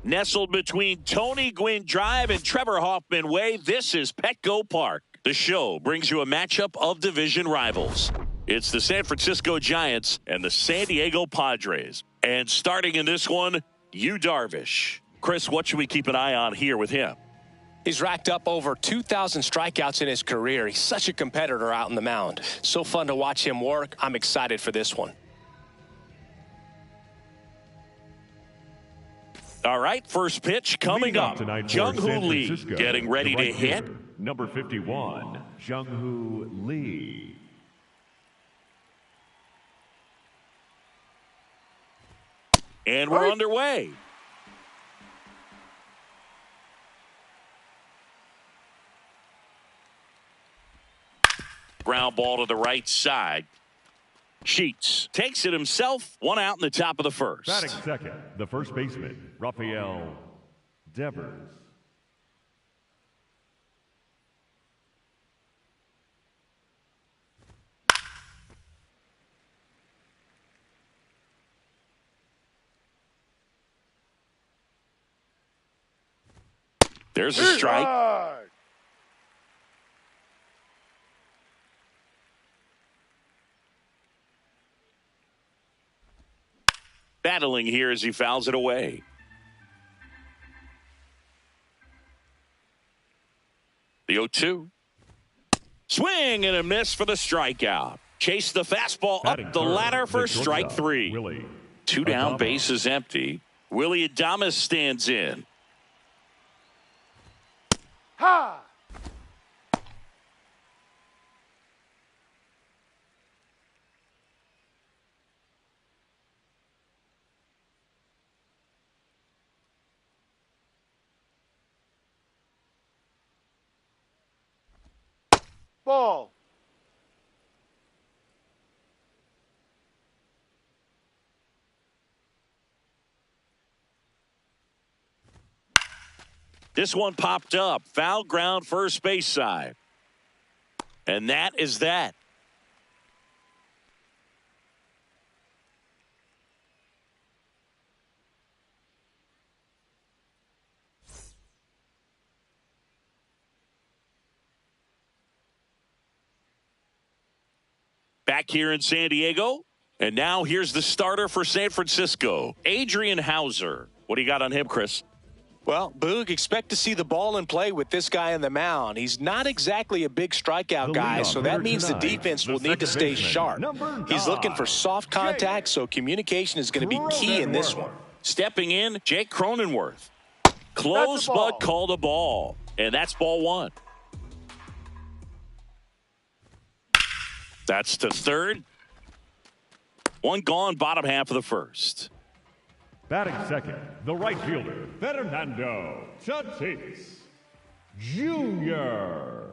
Nestled between Tony Gwynn Drive and Trevor Hoffman Way, this is Petco Park. The show brings you a matchup of division rivals. It's the San Francisco Giants and the San Diego Padres. And starting in this one, Yu Darvish. Chris, what should we keep an eye on here with him? He's racked up over 2,000 strikeouts in his career. He's such a competitor out in the mound. So fun to watch him work. I'm excited for this one. All right, first pitch coming up. Jung-Hoo Lee getting ready to hit. Number 51, Jung-Hoo Lee. And we're underway. Ground ball to the right side. Sheets takes it himself. One out in the top of the first. Batting second, the first baseman, Rafael Devers. There's a strike. Battling here as he fouls it away. The 0-2. Swing and a miss for the strikeout. Chase the fastball up the ladder for strike three. Two down, base is empty. Willy Adames stands in. Ha! Ball. This one popped up. Foul ground first base side. And that is that. Back here in San Diego. And now here's the starter for San Francisco, Adrian Hauser. What do you got on him, Chris? Well, Boog, expect to see the ball in play with this guy on the mound. He's not exactly a big strikeout guy, so that means the defense will need to stay sharp. He's looking for soft contact, so communication is going to be key in this one. Stepping in, Jake Cronenworth. Close but called a ball. And that's ball one. That's to third. One gone, bottom half of the first. Batting second, the right fielder, Fernando Tatis Jr.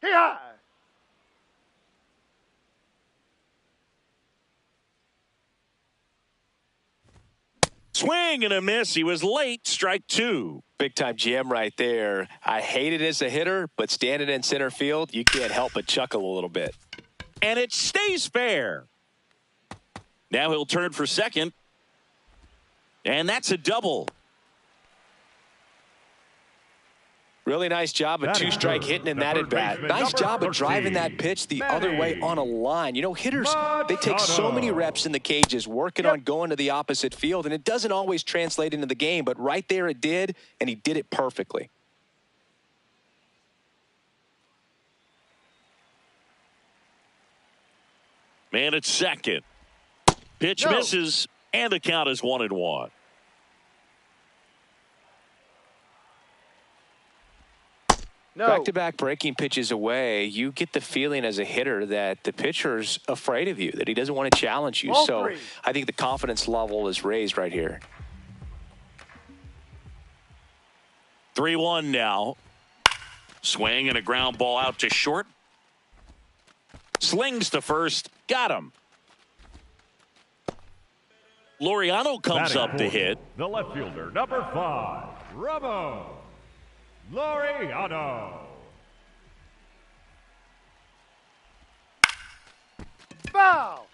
Here! Swing and a miss. He was late. Strike two. Big time GM right there. I hate it as a hitter, but standing in center field, you can't help but chuckle a little bit. And it stays fair. Now he'll turn for second. And that's a double. Really nice job of two-strike hitting in that at bat. Nice job of driving that pitch the other way on a line. You know, hitters, they take so many reps in the cages working on going to the opposite field, and it doesn't always translate into the game, but right there it did, and he did it perfectly. Man at second. Pitch misses, and the count is 1-1. Back-to-back breaking pitches away, you get the feeling as a hitter that the pitcher's afraid of you, that he doesn't want to challenge you. So I think the confidence level is raised right here. 3-1 now. Swing and a ground ball out to short. Slings to first. Got him. Laureano comes up to hit. The left fielder, number 5, Ramon Laureano. Foul!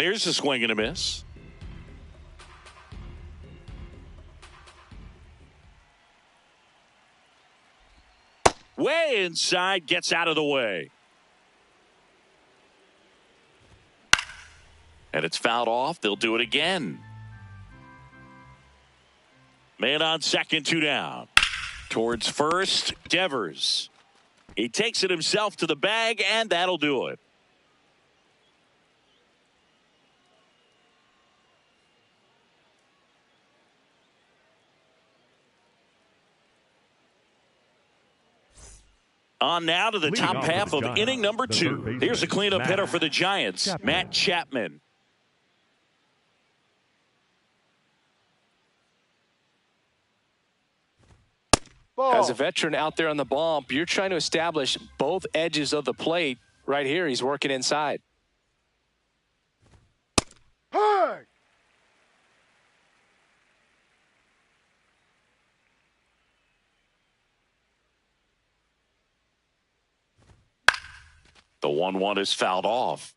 There's a swing and a miss. Way inside, gets out of the way. And it's fouled off. They'll do it again. Man on second, 2 down. Towards first, Devers. He takes it himself to the bag, and that'll do it. On now to the top half of inning number 2. Here's a cleanup hitter for the Giants, Matt Chapman. As a veteran out there on the bump, you're trying to establish both edges of the plate. Right here, he's working inside. Hard. The 1-1 is fouled off.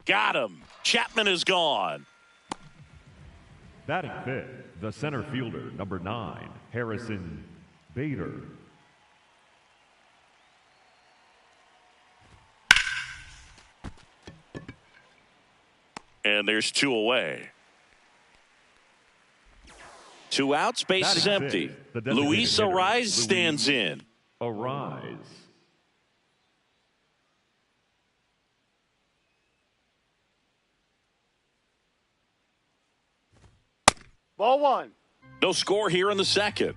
Got him. Chapman is gone. Batting fifth, the center fielder, number 9, Harrison Bader. And there's 2 away. 2 outs, base is empty. Luis Arraez stands in. Arraez. Ball 1. No score here in the second.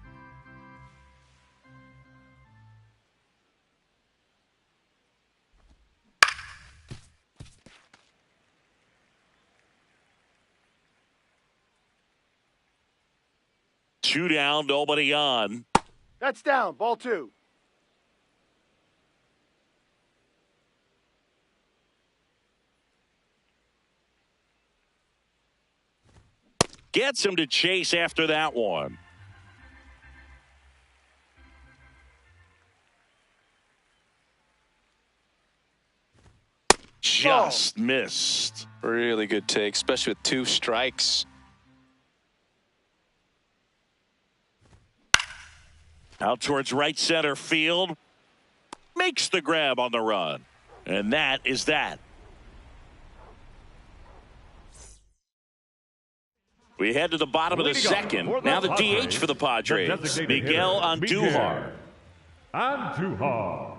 Two down, nobody on. That's down. Ball 2. Gets him to chase after that one. Just missed. Really good take, especially with 2 strikes. Out towards right center field. Makes the grab on the run. And that is that. We head to the bottom of the second. Now the DH for the Padres, Miguel Andujar. Andujar.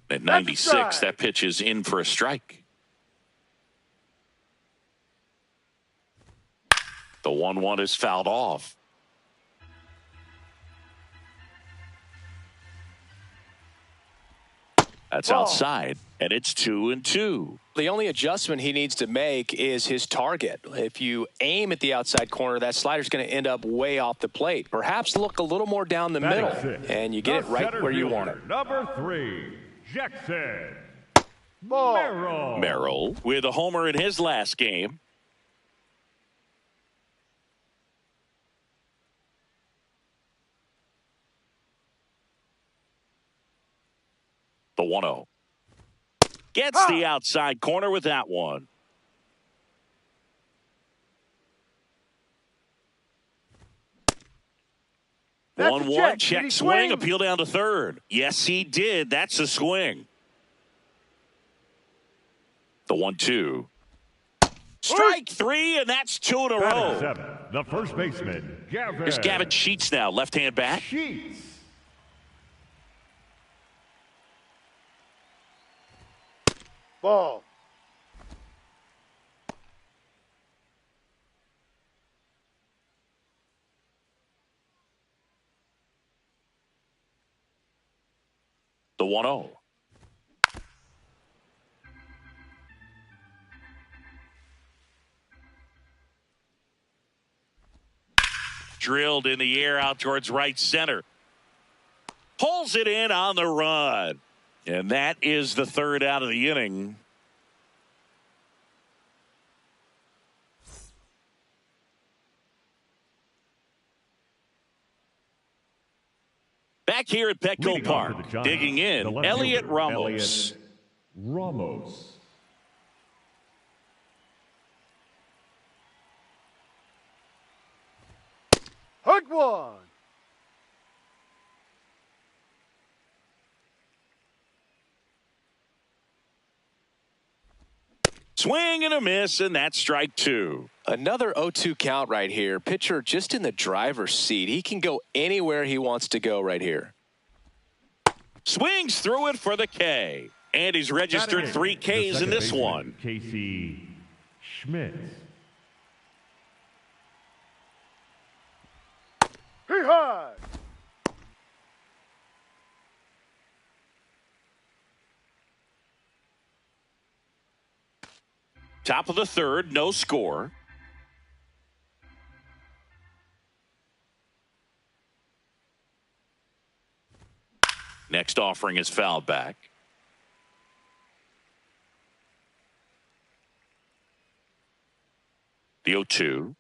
At 96, that pitch is in for a strike. The 1-1 is fouled off. That's outside, and it's 2-2. The only adjustment he needs to make is his target. If you aim at the outside corner, that slider's going to end up way off the plate. Perhaps look a little more down the middle, and you get it right where you want it. Number 3, Jackson Merrill with a homer in his last game. The 1-0. Gets the outside corner with that one. That's 1-1, check swing. swing, appeal down to third. Yes, he did. That's a swing. The 1-2. Strike 3, and that's 2 in a row. 7, the first baseman, Gavin. Here's Gavin Sheets now, left-hand bat. Sheets. Ball. The 1-0. Drilled in the air out towards right center. Pulls it in on the run. And that is the third out of the inning. Back here at Petco Park, digging in, Elliot Ramos. Hook one. Swing and a miss, and that's strike two. Another 0-2 count right here. Pitcher just in the driver's seat. He can go anywhere he wants to go right here. Swings through it for the K. And he's registered 3 Ks in this one. Casey Schmidt. Hey, high. Top of the third, no score. Next offering is fouled back. The 0-2.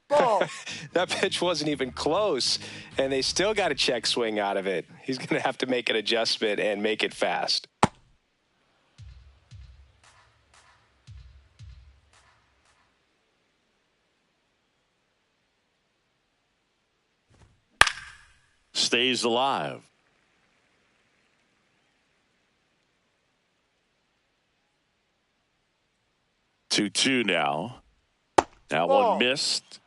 Ball. That pitch wasn't even close, and they still got a check swing out of it. He's going to have to make an adjustment and make it fast. Stays alive. Two now. That Ball. one missed.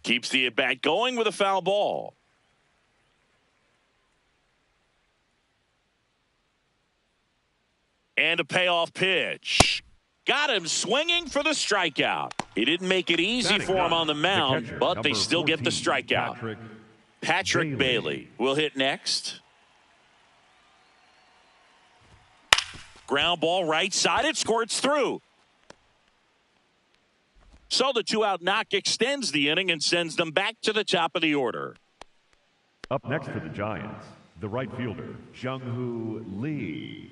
Keeps the at-bat going with a foul ball. And a payoff pitch. Got him swinging for the strikeout. He didn't make it easy for him on the mound, catcher, but they number still get the 14, strikeout. Patrick Bailey will hit next. Ground ball right side. It squirts through. So the 2-out knock extends the inning and sends them back to the top of the order. Up next for the Giants, the right fielder, Jung-Hoo Lee.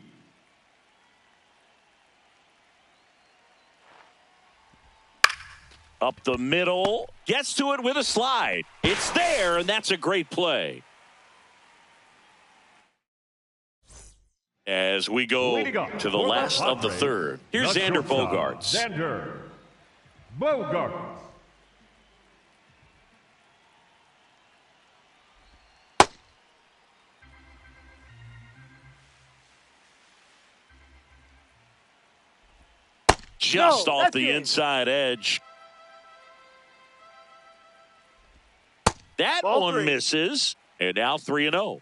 Up the middle. Gets to it with a slide. It's there, and that's a great play. As we go to the last of the third. Here's Xander Bogaerts. Xander Bogaerts. Just No, off that's the it. inside edge. That Ball one three. misses, and now 3-0.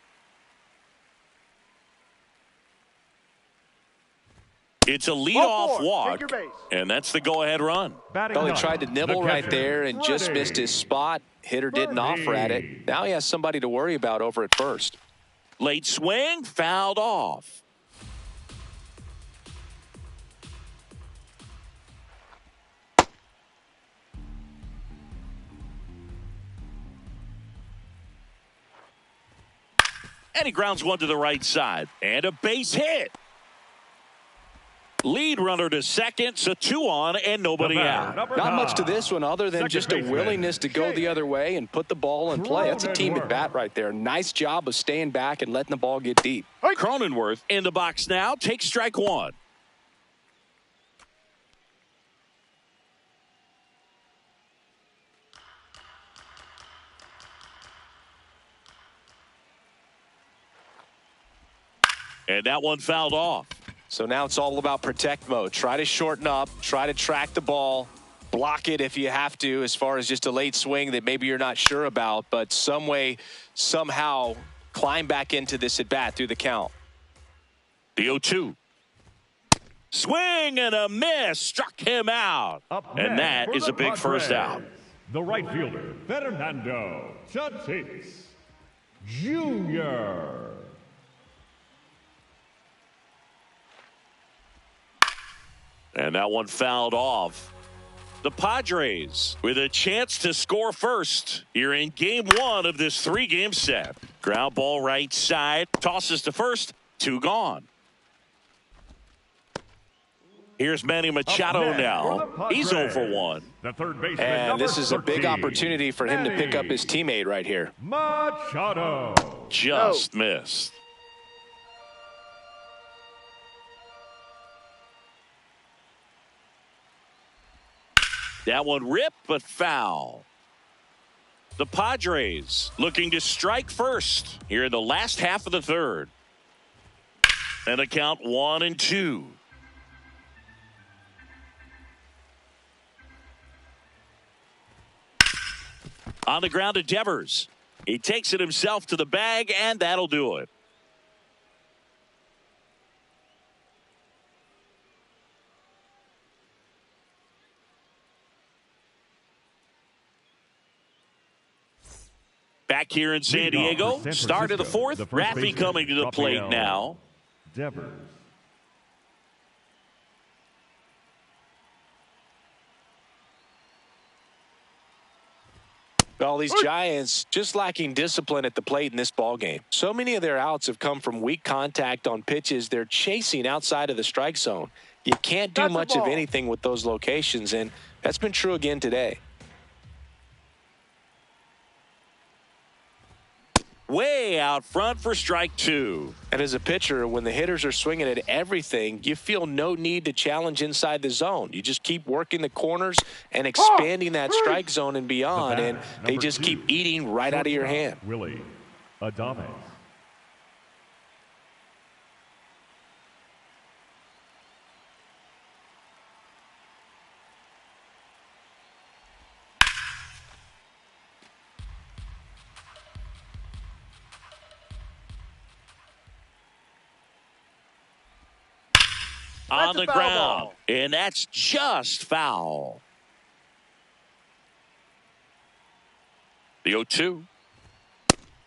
It's a leadoff four. walk, Take your base. and that's the go-ahead run. Batting Well, he ninth, tried to nibble the right catcher, there and just Freddie missed his spot. Hitter didn't offer at it. Now he has somebody to worry about over at first. Late swing, fouled off. And he grounds one to the right side. And a base hit. Lead runner to second, so 2 on and nobody The batter, out. number Not much to 9. this one other than Second just a baseman, willingness to go the other way and put the ball in play. That's a team at Cronenworth. bat right there. Nice job of staying back and letting the ball get deep. Cronenworth in the box now. Takes strike one. And that one fouled off. So now it's all about protect mode. Try to shorten up, try to track the ball, block it if you have to, as far as just a late swing that maybe you're not sure about, but some way, somehow climb back into this at bat through the count. The 0-2. Swing and a miss. Struck him out. Up And next that for is the a big first Padres, out. The right fielder, Fernando Tatis Jr. And that one fouled off. The Padres with a chance to score first here in game one of this 3-game set. Ground ball right side. Tosses to first. 2 gone. Here's Manny Machado now. He's 0 for 1. The third baseman, And this is a big 13, opportunity for him to pick up his teammate right here. Machado. Just missed. That one ripped, but foul. The Padres looking to strike first here in the last half of the third. And a count 1-2. On the ground to Devers. He takes it himself to the bag, and that'll do it. Back here in San Diego, start of the fourth. Raffy coming to the plate now. Devers. Well, these Giants just lacking discipline at the plate in this ballgame. So many of their outs have come from weak contact on pitches they're chasing outside of the strike zone. You can't do much of anything with those locations, and that's been true again today. Way out front for strike 2. And as a pitcher, when the hitters are swinging at everything, you feel no need to challenge inside the zone. You just keep working the corners and expanding that strike zone and beyond, and they just keep eating right out of your hand. Willie Adames. On the ground, and that's just foul. The 0-2.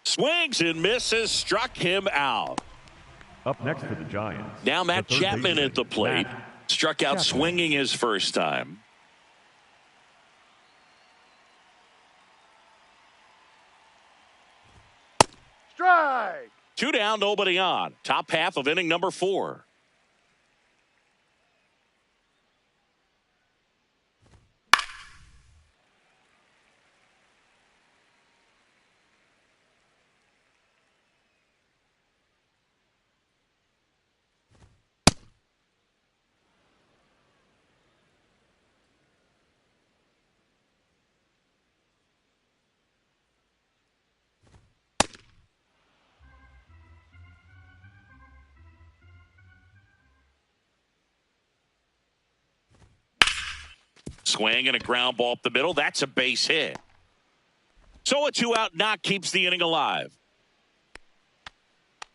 Swings and misses, struck him out. Up next for the Giants. Now Matt the third Chapman baseman, at the plate. Matt Struck out Chapman. swinging his first time. Strike. 2 down, nobody on. Top half of inning number 4. Swing and a ground ball up the middle. That's a base hit. So a 2-out knock keeps the inning alive.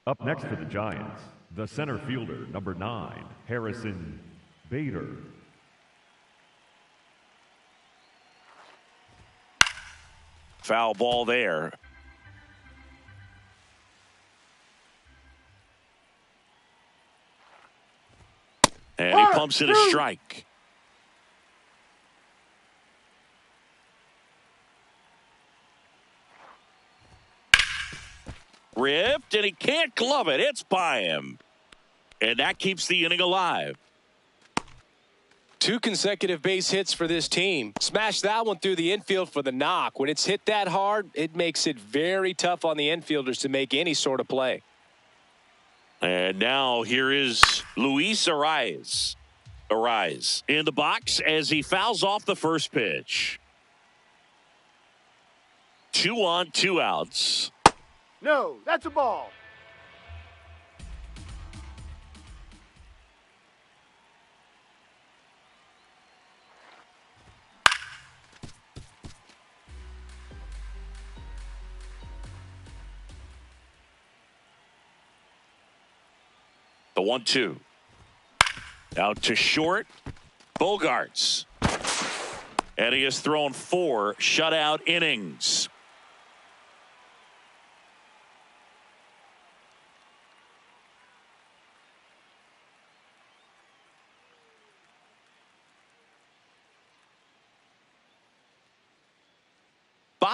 Up next for the Giants, the center fielder, number 9, Harrison Bader. Foul ball there. And he pumps it a strike. Ripped, and he can't glove it. It's by him. And that keeps the inning alive. 2 consecutive base hits for this team. Smash that one through the infield for the knock. When it's hit that hard, it makes it very tough on the infielders to make any sort of play. And now here is Luis Arraez. Arraez in the box as he fouls off the first pitch. 2 on, 2 outs. No, that's a ball. The 1-2. Out to short. Bogarts. And he has thrown 4 shutout innings.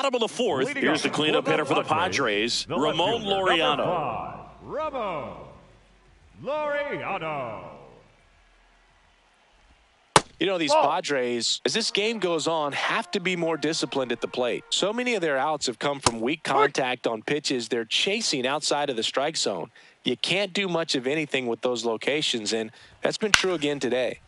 bottom of the fourth. Here's the cleanup hitter for the Padres, Ramon Laureano. Ramon Laureano. You know, these Padres, as this game goes on, have to be more disciplined at the plate. So many of their outs have come from weak contact on pitches they're chasing outside of the strike zone. You can't do much of anything with those locations, and that's been true again today.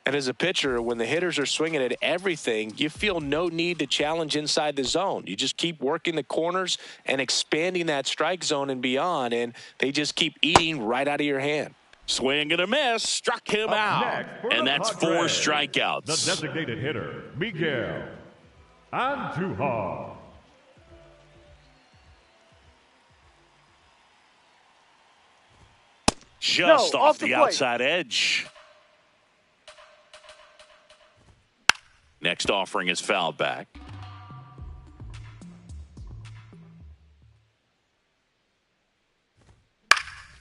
And as a pitcher, when the hitters are swinging at everything, you feel no need to challenge inside the zone. You just keep working the corners and expanding that strike zone and beyond, and they just keep eating right out of your hand. Swing and a miss, struck him out, and that's 4 strikeouts. The designated hitter, Miguel Andujar. Just off the outside edge. Next offering is fouled back.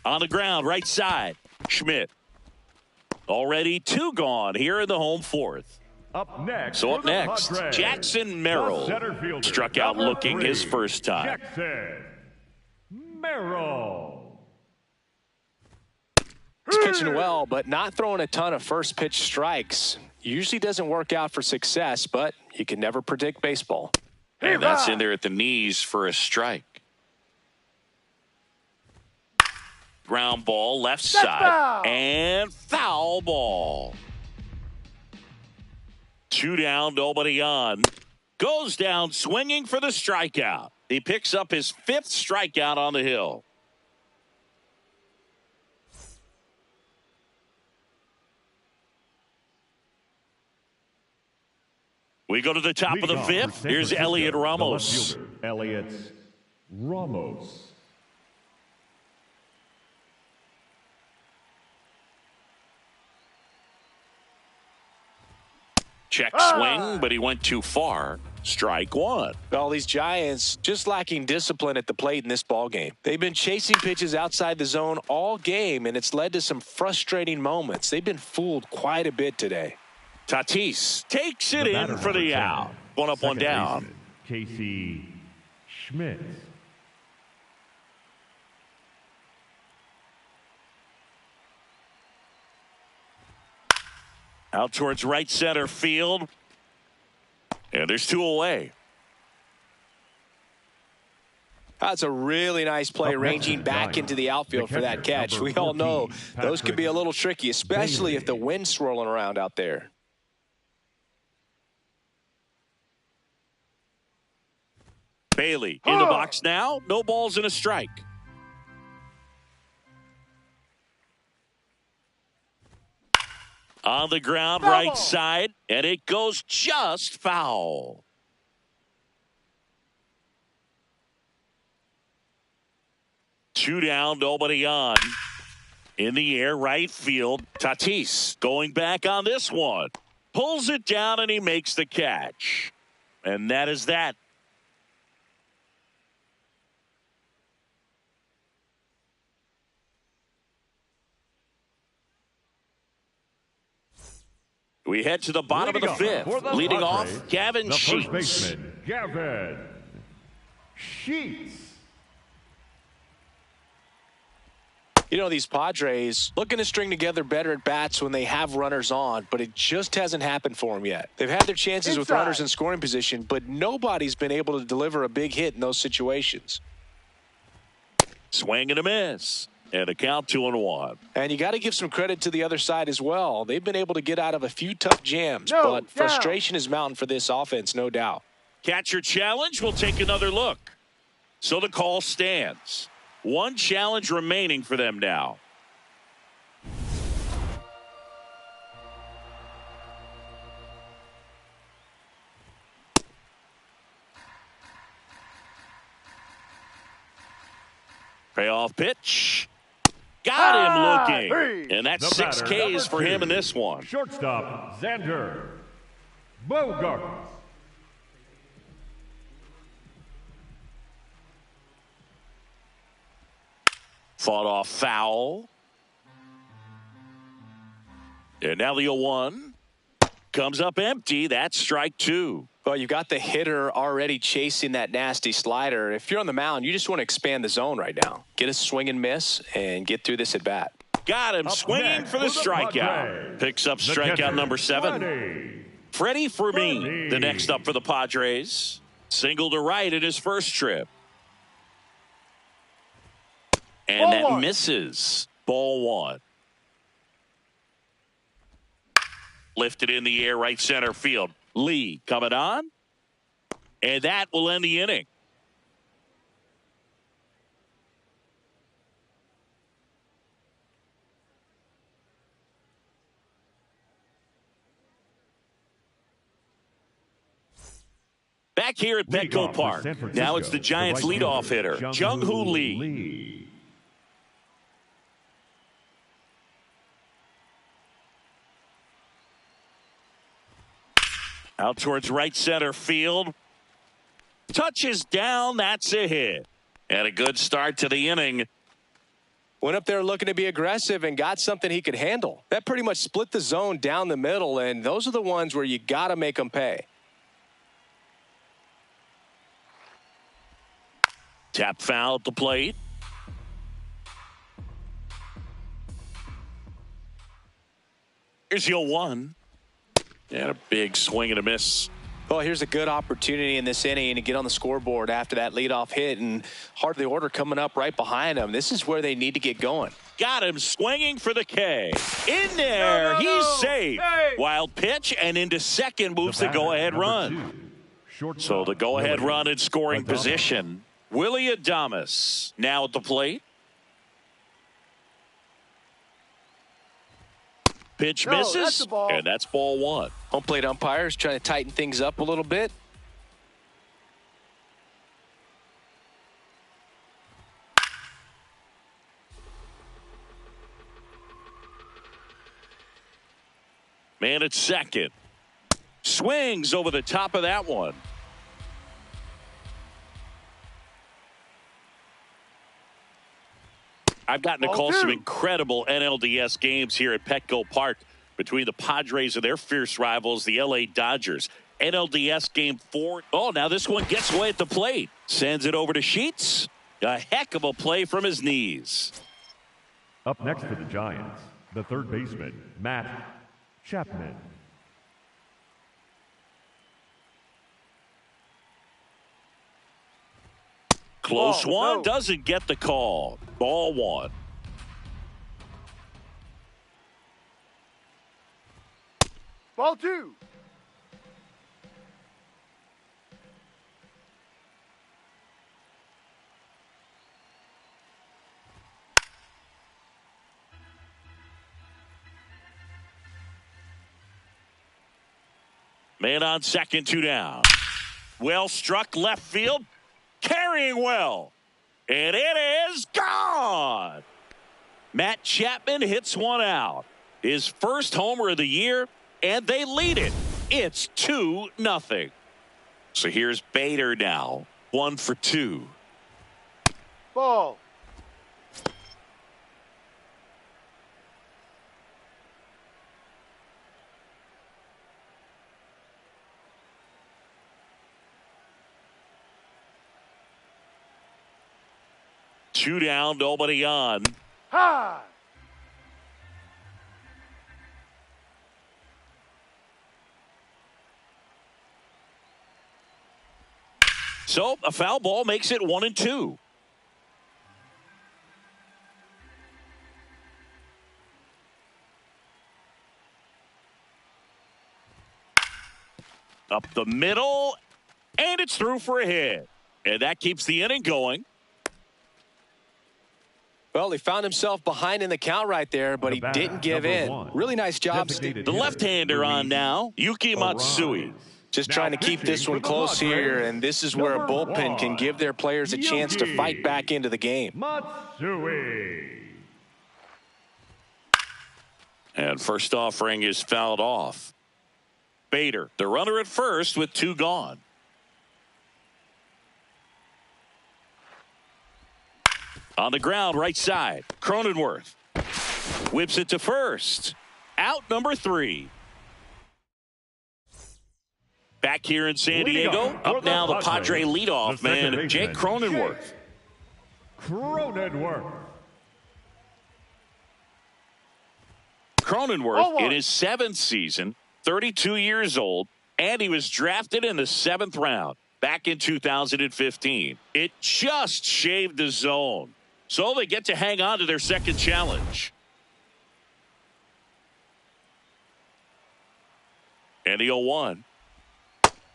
On the ground, right side, Schmidt. Already 2 gone here in the home fourth. Up next, Jackson Merrill struck out looking his first time. Jackson Merrill. He's pitching well, but not throwing a ton of first pitch strikes. Usually doesn't work out for success, but you can never predict baseball. And that's in there at the knees for a strike. Ground ball, left side, and foul ball. 2 down, nobody on. Goes down swinging for the strikeout. He picks up his 5th strikeout on the hill. We go to the top of the 5th. Here's Elliot Ramos. Elliot Ramos. Check swing, but he went too far. Strike 1. Well, these Giants just lacking discipline at the plate in this ball game. They've been chasing pitches outside the zone all game, and it's led to some frustrating moments. They've been fooled quite a bit today. Tatis takes it in for the out. 1 up, 1 down. Casey Schmidt. Out towards right center field. And there's 2 away. That's a really nice play, ranging back into the outfield for that catch. We all know those can be a little tricky, especially if the wind's swirling around out there. Bailey in the box now. No balls and a strike. On the ground, right side, and it goes just foul. Two down, nobody on. In the air, right field. Tatis going back on this one. Pulls it down, and he makes the catch. And that is that. We head to the bottom of the 5th. Leading off, Gavin Sheets. First baseman, Gavin Sheets. You know, these Padres looking to string together better at bats when they have runners on, but it just hasn't happened for them yet. They've had their chances with runners in scoring position, but nobody's been able to deliver a big hit in those situations. Swing and a miss. And a count 2-1. And you got to give some credit to the other side as well. They've been able to get out of a few tough jams, but frustration is mounting for this offense, no doubt. Catcher challenge. We'll take another look. So the call stands. 1 challenge remaining for them now. Payoff pitch. Got him looking. And that's 6 Ks for him in this one. Shortstop, Xander Bogaerts. Fought off foul. And now the 0-1. Comes up empty. That's strike two. Well, you've got the hitter already chasing that nasty slider. If you're on the mound, you just want to expand the zone right now. Get a swing and miss and get through this at bat. Got him swinging for the strikeout. Picks up strikeout number 7. Freddie Fermin, the next up for the Padres. Single to right in his first trip. And that misses. Ball 1. Lifted in the air, right center field. Lee coming on. And that will end the inning. Back here at Petco Park. Now it's the Giants' leadoff hitter, Jung-Hoo Lee. Out towards right center field. Touches down. That's a hit. And a good start to the inning. Went up there looking to be aggressive and got something he could handle. That pretty much split the zone down the middle, and those are the ones where you got to make them pay. Tap foul at the plate. Here's the 0-1. And a big swing and a miss. Well, here's a good opportunity in this inning to get on the scoreboard after that leadoff hit, and heart of the order coming up right behind them. This is where they need to get going. Got him swinging for the K. In there. He's safe. Hey. Wild pitch, and into second moves the go-ahead run. So the go-ahead run in scoring position. Willy Adames now at the plate. Pitch misses, and that's ball 1. Home plate umpires trying to tighten things up a little bit. Man at second. Swings over the top of that one. I've gotten to call some incredible NLDS games here at Petco Park between the Padres and their fierce rivals, the LA Dodgers. NLDS game 4. Oh, now this one gets away at the plate. Sends it over to Sheets. A heck of a play from his knees. Up next for the Giants, the third baseman, Matt Chapman. Close one, doesn't get the call. Ball 1. Ball 2. Man on second, 2 down. Well struck left field. Carrying well. And it is gone. Matt Chapman hits one out. His first homer of the year, and they lead it. It's 2-0. So here's Bader now. 1 for 2. Ball. Two down, nobody on. High. So a foul ball makes it 1-2. Up the middle, and it's through for a hit. And that keeps the inning going. Well, he found himself behind in the count right there, but he didn't give in. Really nice job. The left-hander on now, Yuki Matsui. Just trying to keep this one close here, and this is where a bullpen can give their players a chance to fight back into the game. Matsui. And first offering is fouled off. Bader, the runner at first with 2 gone. On the ground, right side. Cronenworth whips it to first. Out number 3. Back here in San Diego, up now the Padre leadoff man, Jake Cronenworth. Cronenworth in his 7th season, 32 years old, and he was drafted in the 7th round back in 2015. It just shaved the zone, so they get to hang on to their second challenge. And the 0-1.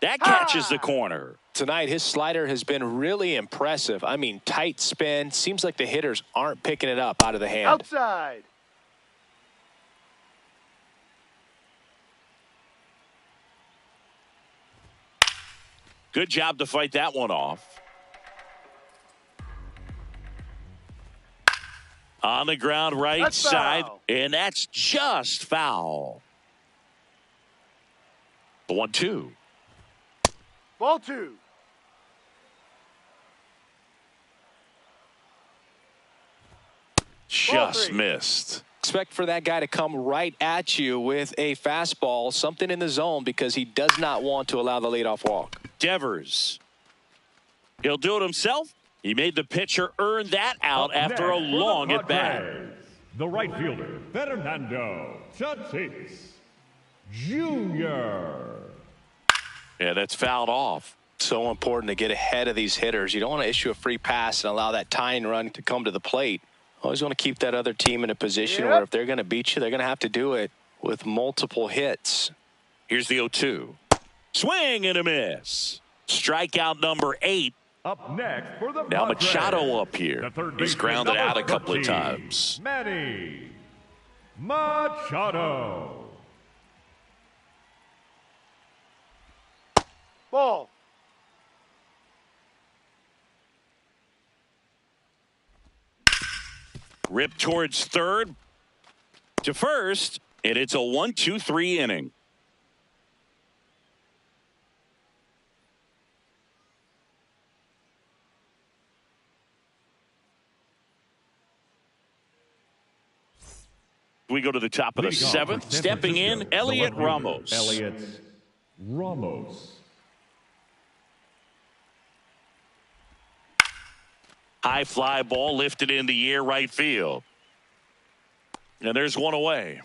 That catches the corner. Tonight, his slider has been really impressive. I mean, tight spin. Seems like the hitters aren't picking it up out of the hand. Outside. Good job to fight that one off. On the ground right side, and that's just foul. The 1-2. Ball 2. Just missed. Expect for that guy to come right at you with a fastball, something in the zone, because he does not want to allow the leadoff walk. Devers. He'll do it himself. He made the pitcher earn that out after a long at bat. The right fielder, Fernando Tatis Jr. Yeah, that's fouled off. So important to get ahead of these hitters. You don't want to issue a free pass and allow that tying run to come to the plate. Always want to keep that other team in a position where if they're going to beat you, they're going to have to do it with multiple hits. Here's the 0-2. Swing and a miss. Strikeout number 8. Up next for the Now Padres, Machado up here. He's grounded out a couple of 13, times. Manny Machado. Ball. Ripped towards third to first, and it's a 1-2-3 inning. We go to the top of the 7th. Stepping in, Elliot Ramos. Elliot Ramos. High fly ball lifted in the air right field. And there's one away.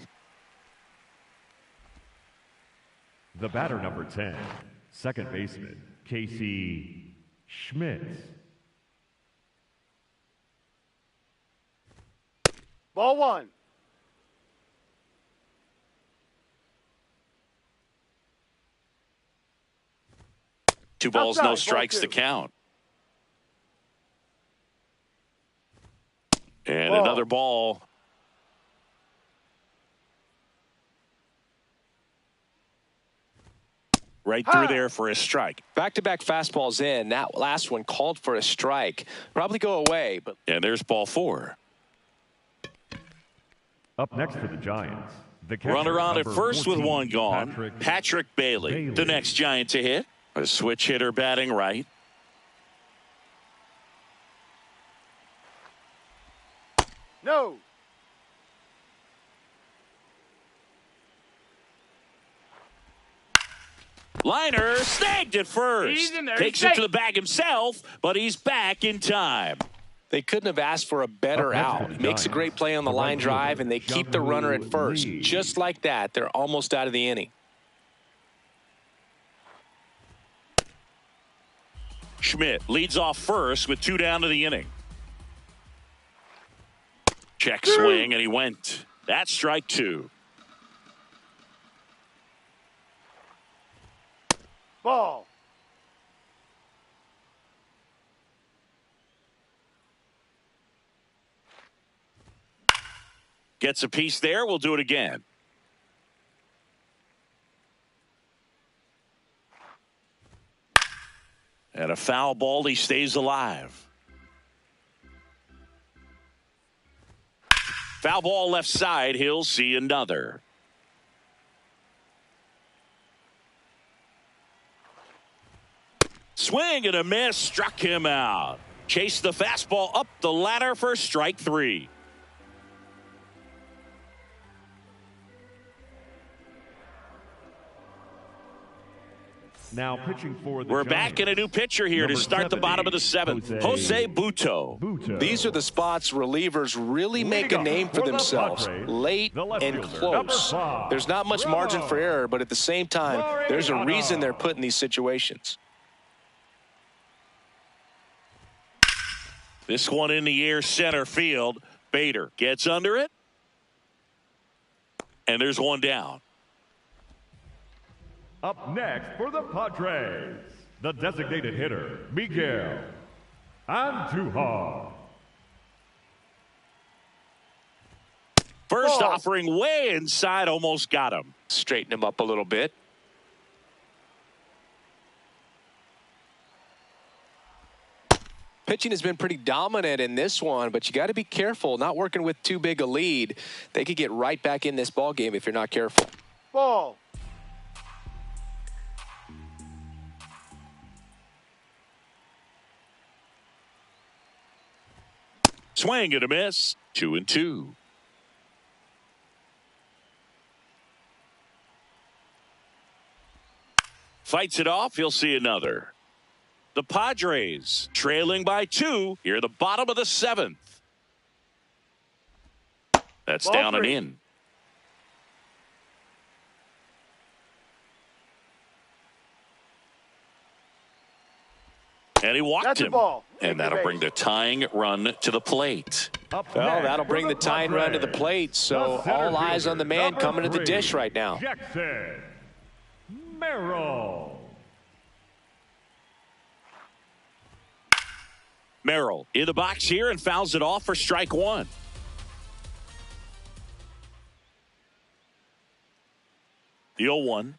The batter number 10, second baseman, Casey Schmidt. Ball 1. Two balls, Outside, no strikes ball 2. to count. And another ball. Right through there for a strike. Back-to-back fastballs in. That last one called for a strike. Probably go away. But And there's ball 4. Up next for the Giants, the Runner on at number first 14, with one gone. Patrick Bailey, the next Giant to hit. A switch hitter batting right. No. Liner snagged at first. He's in there. Takes it to the bag himself, but he's back in time. they couldn't have asked for a better Up next out. Makes a great play on the line drive, and they keep the runner at first. Just like that, they're almost out of the inning. Schmidt leads off first with 2 down to the inning. Check swing, and he went. That's strike 2. Ball. Gets a piece there. We'll do it again. And a foul ball. He stays alive. Foul ball left side. He'll see another. Swing and a miss. Struck him out. Chased the fastball up the ladder for strike 3. Now pitching for the We're Giants, back in a new pitcher here to start the bottom of the 7th. Jose Butto. These are the spots relievers really make a name for themselves, late and close. There's not much margin for error, but at the same time, there's a reason they're put in these situations. This one in the air, center field. Bader gets under it. And there's one down. Up next for the Padres, the designated hitter, Miguel Andujar. First offering way inside, almost got him. Straighten him up a little bit. Pitching has been pretty dominant in this one, but you got to be careful. Not working with too big a lead. They could get right back in this ball game if you're not careful. Ball. Swing and a miss. 2-2. Fights it off. He'll see another. The Padres trailing by 2 here at the bottom of the 7th. That's Ball down 3. and in. And he walked That's a him. ball. And that'll bring the tying run to the plate. Up Well, next that'll for bring the tying run to the Padres, plate, so the center all eyes on the fielder, man number coming to the 3, dish right now. Jackson Merrill. Merrill in the box here and fouls it off for strike 1. The 0-1.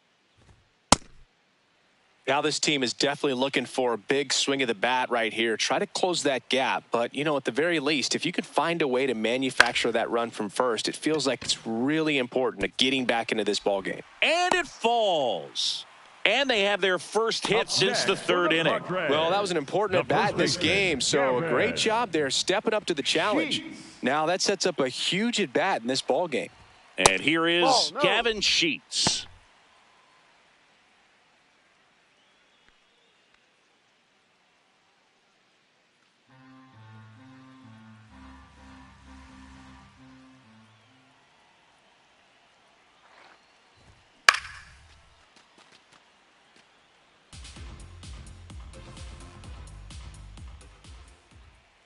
Now this team is definitely looking for a big swing of the bat right here. Try to close that gap. But, you know, at the very least, if you could find a way to manufacture that run from first, it feels like it's really important to getting back into this ball game. And it falls. And they have their first hit since the 3rd inning. Well, that was an important at bat in this game. So a great job there stepping up to the challenge. Now that sets up a huge at bat in this ball game. And here is Gavin Sheets.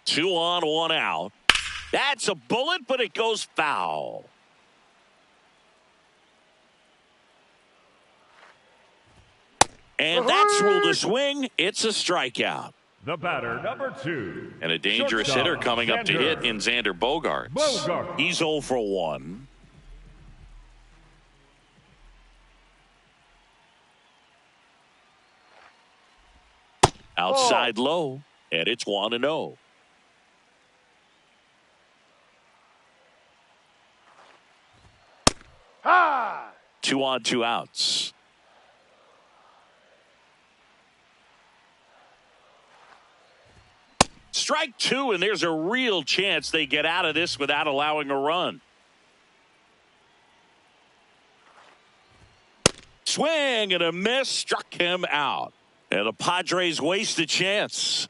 Two on, one out. That's a bullet, but it goes foul. And that's ruled a swing. It's a strikeout. The batter, number 2. And a dangerous Shortstop, hitter coming up to Xander hit in Xander Bogaerts. Bogaerts. He's 0 for 1. Outside low, and it's 1-0. Ha! 2 on, 2 outs. Strike 2, and there's a real chance they get out of this without allowing a run. Swing and a miss, struck him out. And the Padres waste a chance.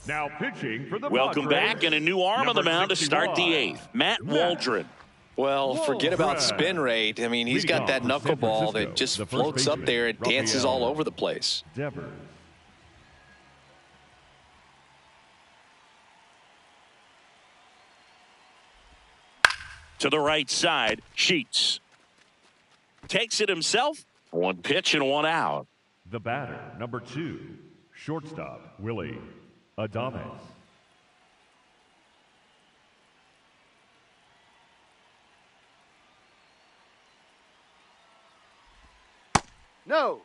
Now pitching for the Welcome Padres, back, and a new arm on the number mound to start the 61, 8th. Matt Waldron. Well, forget about Waldron. spin rate. I mean, he's Leading got that off for San knuckleball Francisco, that just the first floats up baseman, there. It dances Rafael all over the place. Devers. To the right side, Sheets. Takes it himself. 1 pitch and 1 out. The batter, number 2, shortstop, Willie Adames. No.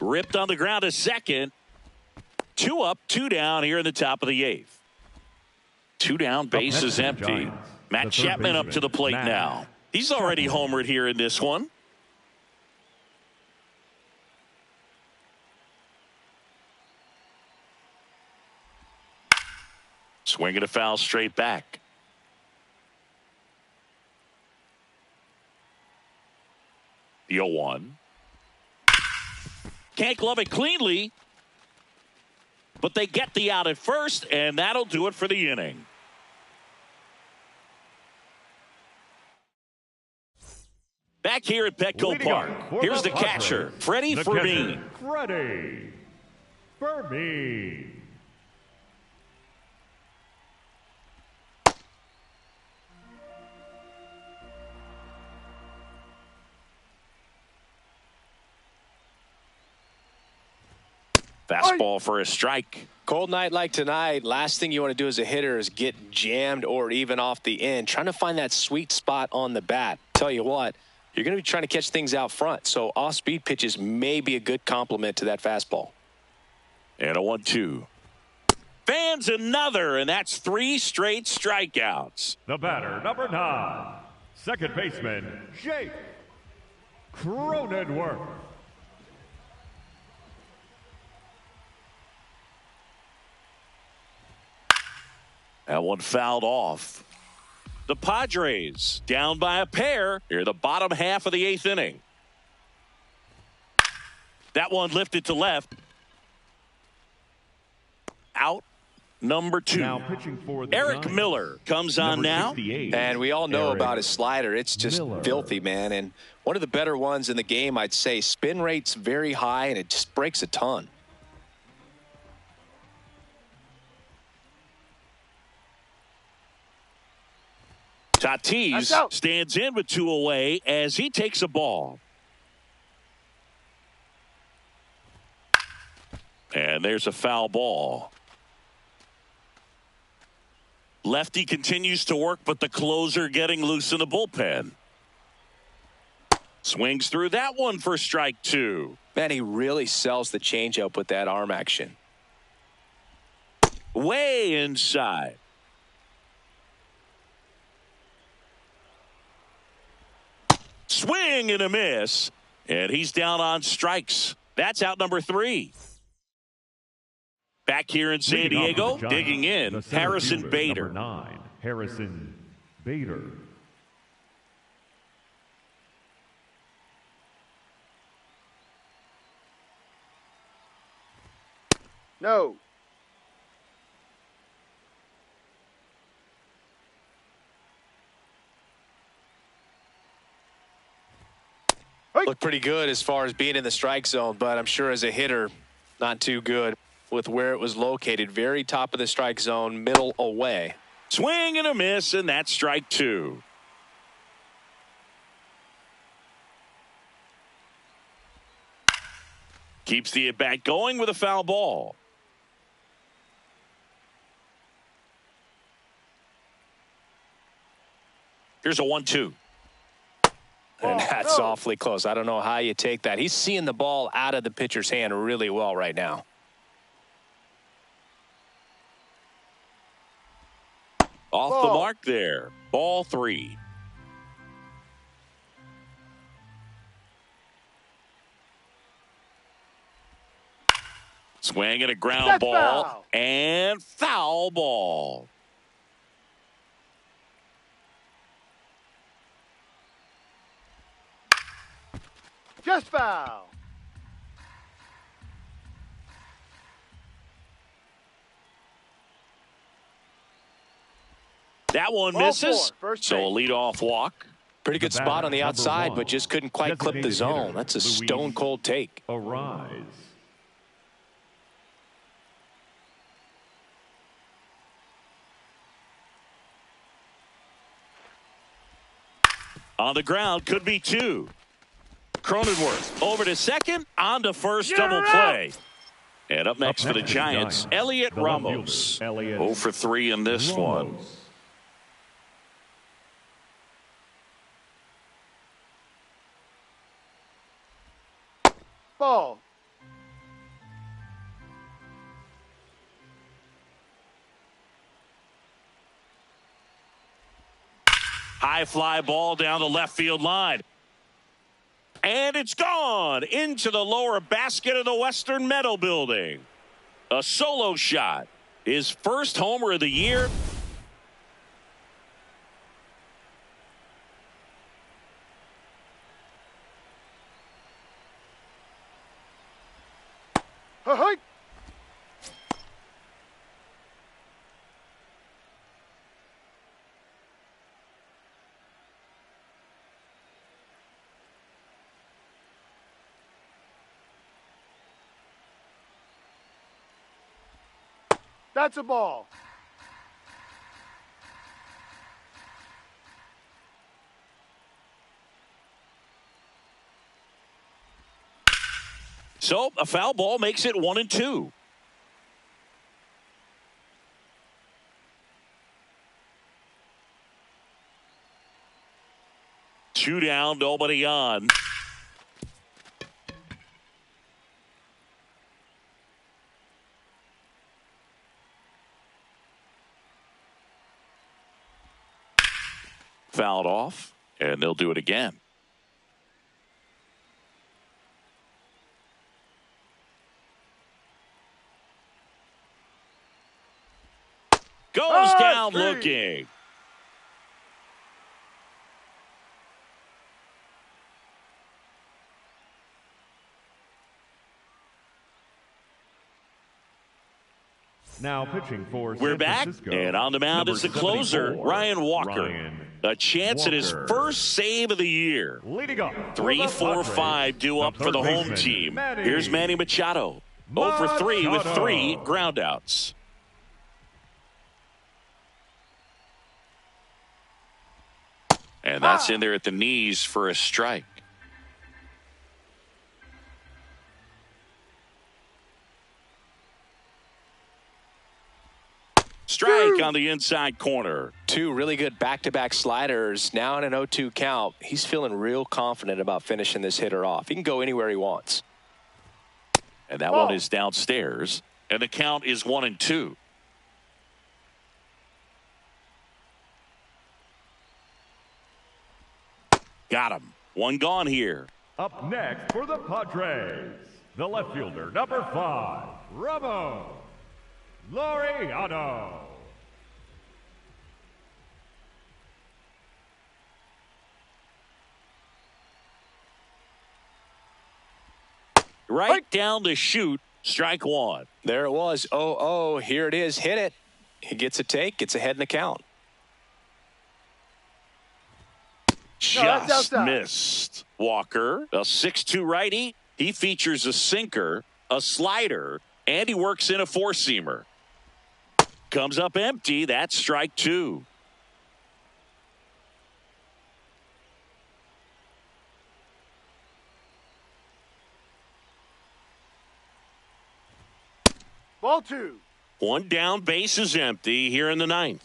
Ripped on the ground to second. 2 up, 2 down here in the top of the 8th. 2 down, base next is for the empty. Giants, Matt the third Chapman up to the baseman, plate Matt now. He's already homered here in this one. Swing and a foul straight back. The 0-1. Can't glove it cleanly, but they get the out at first, and that'll do it for the inning. Back here at Petco Park, here's the catcher, Freddie Fermin. Freddie Fermin. Fastball for a strike. Cold night like tonight, last thing you want to do as a hitter is get jammed or even off the end. Trying to find that sweet spot on the bat. Tell you what, you're going to be trying to catch things out front. So off-speed pitches may be a good complement to that fastball. And a 1-2. Fans another, and that's 3 straight strikeouts. The batter, number 9, second baseman, Jake Cronenworth. That one fouled off. The Padres down by a pair here, the bottom half of the 8th inning. That one lifted to left. Out number 2. Now pitching for the Eric Giants, Miller comes on now. And we all know Eric about his slider. It's just Miller. filthy, man. And one of the better ones in the game, I'd say. Spin rate's very high, and it just breaks a ton. Tatis stands in with 2 away as he takes a ball. And there's a foul ball. Lefty continues to work, but the closer getting loose in the bullpen. Swings through that one for strike 2. Man, he really sells the changeup with that arm action. Way inside. Swing and a miss. And he's down on strikes. That's out number 3. Back here in San Diego, digging in, Harrison Bader. Number 9, Harrison Bader. No. Looked pretty good as far as being in the strike zone, but I'm sure as a hitter, not too good with where it was located. Very top of the strike zone, middle away. Swing and a miss, and that's strike 2. Keeps the at-bat going with a foul ball. Here's a 1-2. And that's awfully close. I don't know how you take that. He's seeing the ball out of the pitcher's hand really well right now. Off the mark there. Ball 3. Swing and a ground ball. Foul. And foul ball. Just foul. That one Ball misses. 4, first So a base. leadoff walk. Pretty good spot on the outside, but just couldn't quite clip the Designated zone. hitter, That's a Luis stone cold take. Arise. On the ground, could be 2. Cronenworth over to second, on to first, double play. And up next for the Giants, Elliot the left Ramos. fielder, Elliot 0 for 3 in this one. Ramos. Ball. High fly ball down the left field line. And it's gone into the lower basket of the Western Metal Building. A solo shot. His first homer of the year. Hey! That's a ball. So a foul ball makes it 1-2. Two down, nobody on. Fouled off, and they'll do it again. Goes down looking. Now pitching for We're San back, Francisco, and on the mound number is the closer, 74, Ryan Walker. Ryan A chance at his Walker. first save of the year. Leading up, 3, 4, 5 due up for the home team. Here's Manny Machado. 0 for 3 with 3 groundouts. And that's in there at the knees for a strike. Strike on the inside corner. Two really good back-to-back sliders. Now in an 0-2 count. He's feeling real confident about finishing this hitter off. He can go anywhere he wants. And that one is downstairs. And the count is 1-2. Got him. One gone here. Up next for the Padres, the left fielder, number 5, Ramon Laureano. Right down the chute. Strike one. There it was. 0-0. Here it is. Hit it. He gets a take. Gets ahead in the count. Just missed. Walker, a 6'2 righty. He features a sinker, a slider, and he works in a four-seamer. Comes up empty. That's strike two. Ball two. One down, base is empty here in the ninth.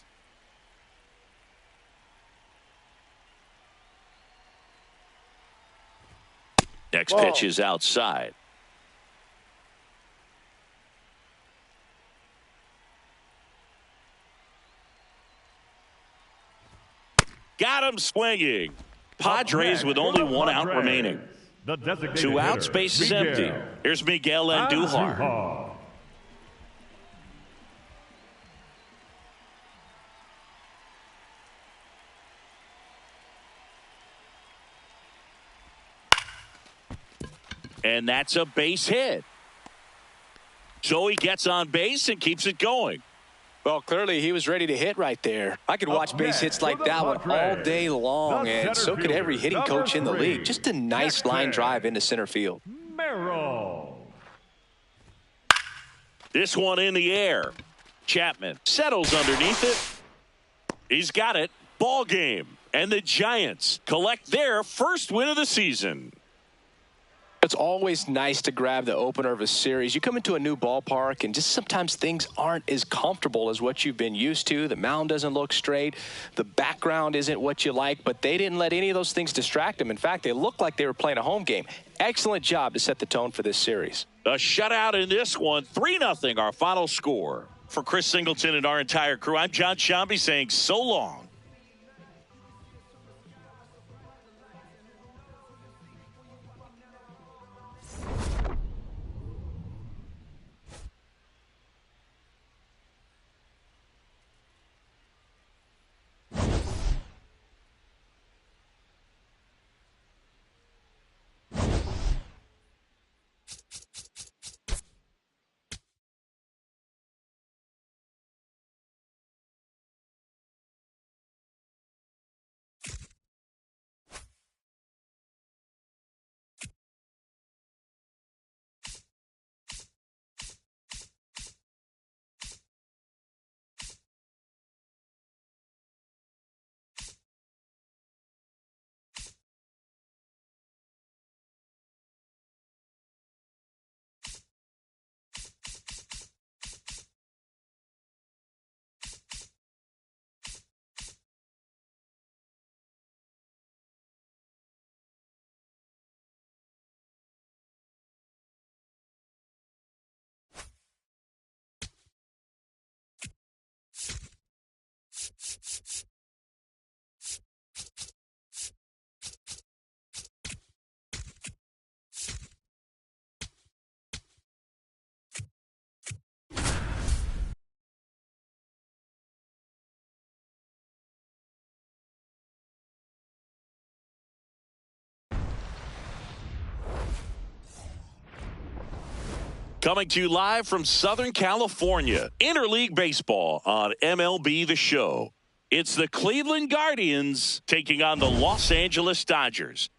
Next pitch is outside. Got him swinging. Padres with only one out remaining. Two outs, base is empty. Here's Miguel Andujar. And that's a base hit. So he gets on base and keeps it going. Well, clearly he was ready to hit right there. I could watch base hits like that one all day long, and so could every hitting coach in the league. Just a nice line drive into center field. Merrill. This one in the air. Chapman settles underneath it. He's got it. Ball game. And the Giants collect their first win of the season. It's always nice to grab the opener of a series. You come into a new ballpark and just sometimes things aren't as comfortable as what you've been used to. The mound doesn't look straight. The background isn't what you like, but they didn't let any of those things distract them. In fact, they looked like they were playing a home game. Excellent job to set the tone for this series. A shutout in this one, 3-0 our final score. For Chris Singleton and our entire crew, I'm John Shambi saying so long. Coming to you live from Southern California, Interleague Baseball on MLB The Show. It's the Cleveland Guardians taking on the Los Angeles Dodgers.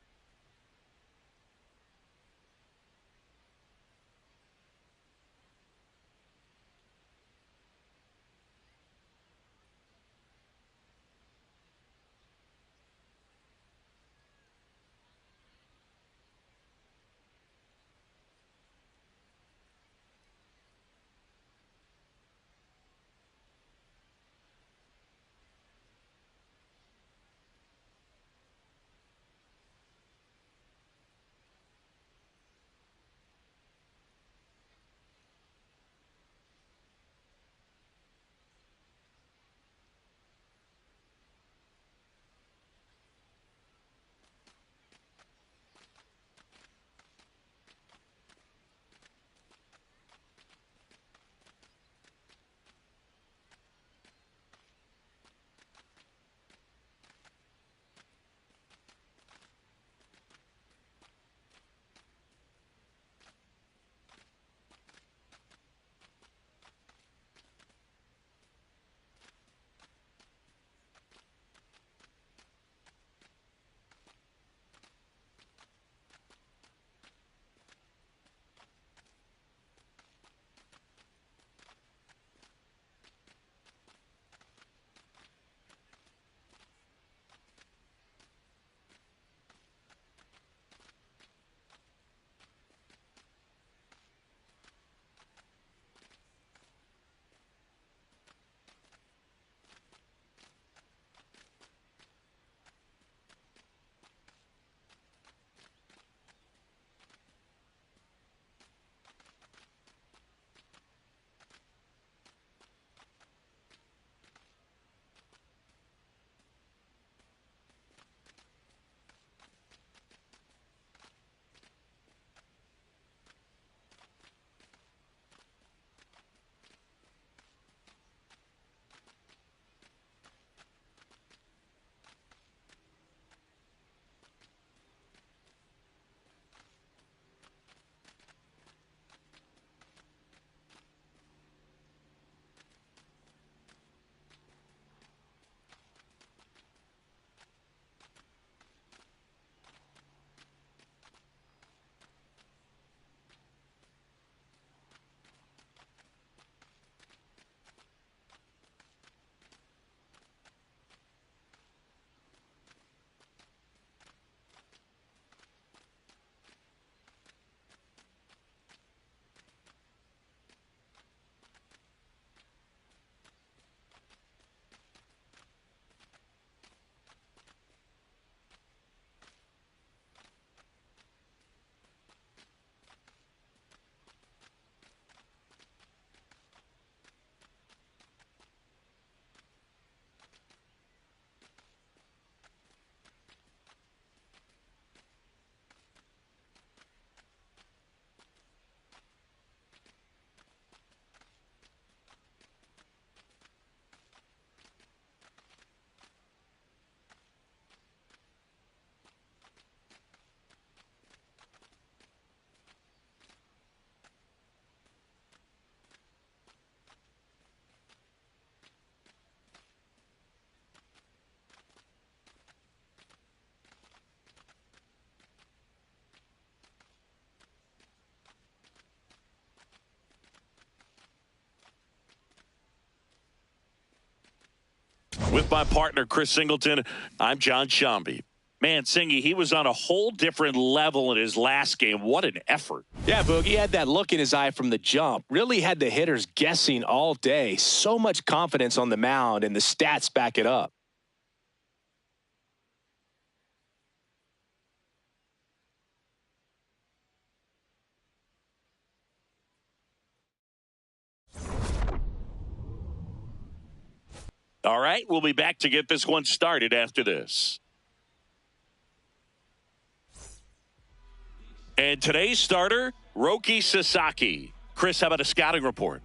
With my partner, Chris Singleton, I'm John Shambi. Man, Singy, he was on a whole different level in his last game. What an effort. Yeah, Boog, he had that look in his eye from the jump. Really had the hitters guessing all day. So much confidence on the mound, and the stats back it up. All right, we'll be back to get this one started after this. And today's starter, Roki Sasaki. Chris, how about a scouting report?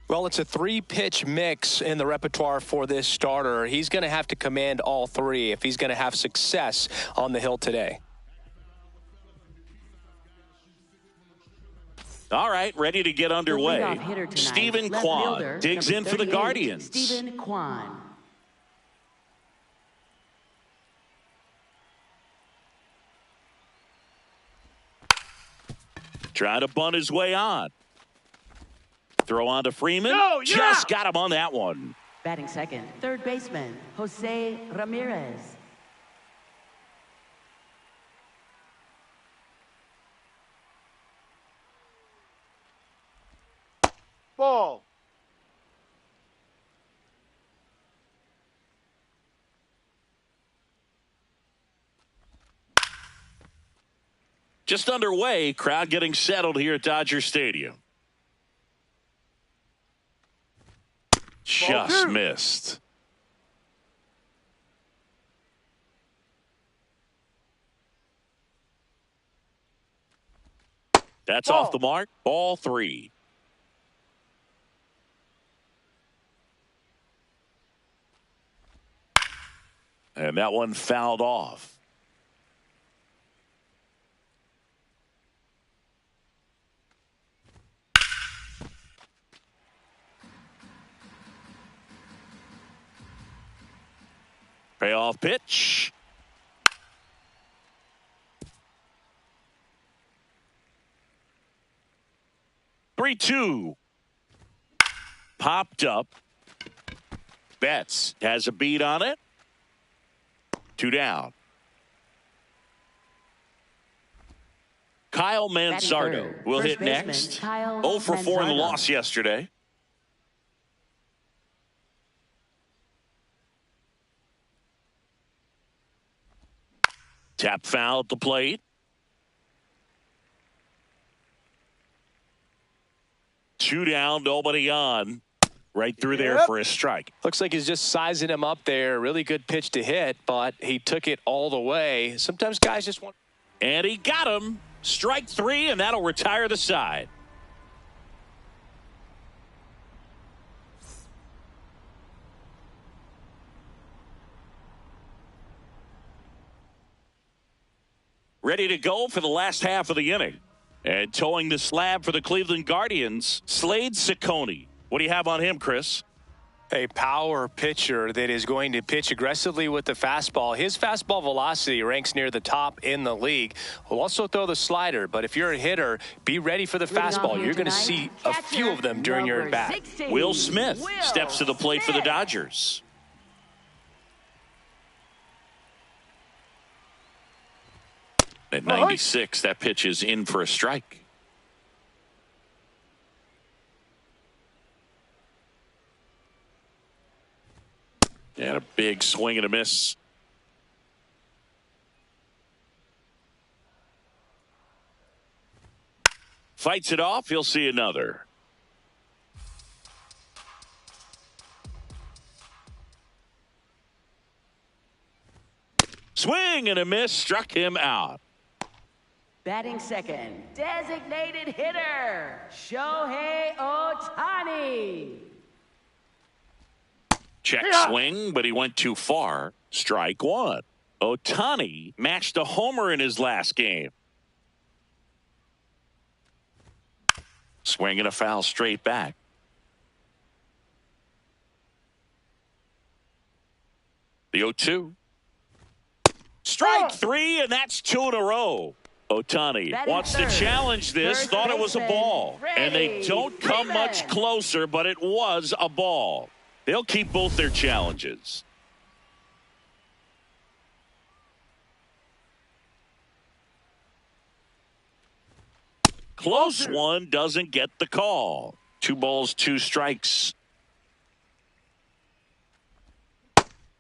Well, it's a three-pitch mix in the repertoire for this starter. He's going to have to command all three if he's going to have success on the hill today. All right, ready to get underway. Stephen Kwan digs in for the Guardians. Stephen Kwan. Trying to bunt his way on. Throw on to Freeman. No, just got him on that one. Batting second, third baseman, Jose Ramirez. Ball. Just underway, crowd getting settled here at Dodger Stadium. Just missed. That's off the mark. Ball 3. And that one fouled off. Payoff pitch. Three, 2. Popped up. Betts has a beat on it. 2 down. Kyle Manzardo will hit next. 0 for 4 in the loss yesterday. Tap foul at the plate. 2 down, nobody on. Right through there for a strike. Looks like he's just sizing him up there. Really good pitch to hit, but he took it all the way. Sometimes guys just want. And he got him. Strike 3, and that'll retire the side. Ready to go for the last half of the inning. And towing the slab for the Cleveland Guardians, Slade Ciccone. What do you have on him, Chris? A power pitcher that is going to pitch aggressively with the fastball. His fastball velocity ranks near the top in the league. Will also throw the slider, but if you're a hitter, be ready for the fastball. You're going to see a few of them during your at-bat. Will Smith steps to the plate for the Dodgers. At 96, that pitch is in for a strike. And a big swing and a miss. Fights it off. He'll see another. Swing and a miss. Struck him out. Batting second, designated hitter, Shohei Ohtani. Check swing, but he went too far. Strike 1. Ohtani matched a homer in his last game. Swing and a foul straight back. The 0-2. Strike 3, and that's 2 in a row. Ohtani wants to challenge this, thought it was a ball. And they don't come much closer, but it was a ball. They'll keep both their challenges. Close one, doesn't get the call. 2 balls, 2 strikes.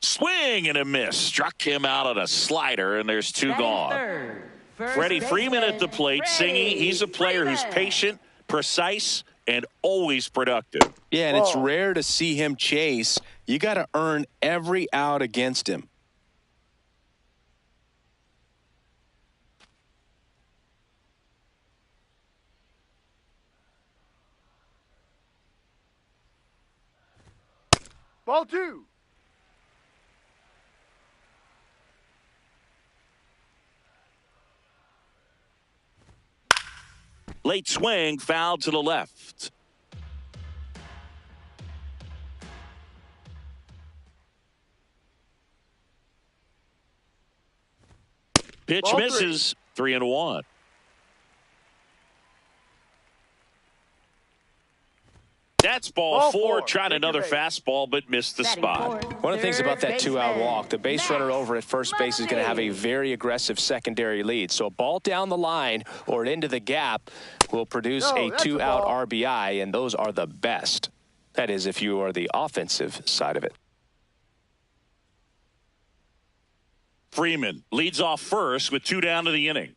Swing and a miss. Struck him out on a slider, and there's 2 gone. Freddie Freeman at the plate. Singy, he's a player who's patient, precise, and always productive. Yeah, and it's rare to see him chase. You got to earn every out against him. Ball 2. Late swing, foul to the left. Pitch Ball misses. 3-1. That's ball four. Tried another fastball, but missed the spot. One of the things about that two-out walk, the base runner over at first base is going to have a very aggressive secondary lead. So a ball down the line or into the gap will produce a two-out RBI, and those are the best. That is, if you are the offensive side of it. Freeman leads off first with 2 down to the inning.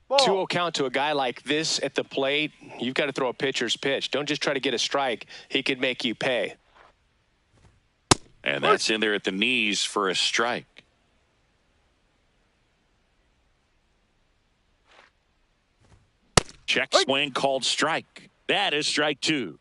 Ball. 2-0 count to a guy like this at the plate, you've got to throw a pitcher's pitch. Don't just try to get a strike. He could make you pay. And that's in there at the knees for a strike. Check swing called strike. That is strike 2.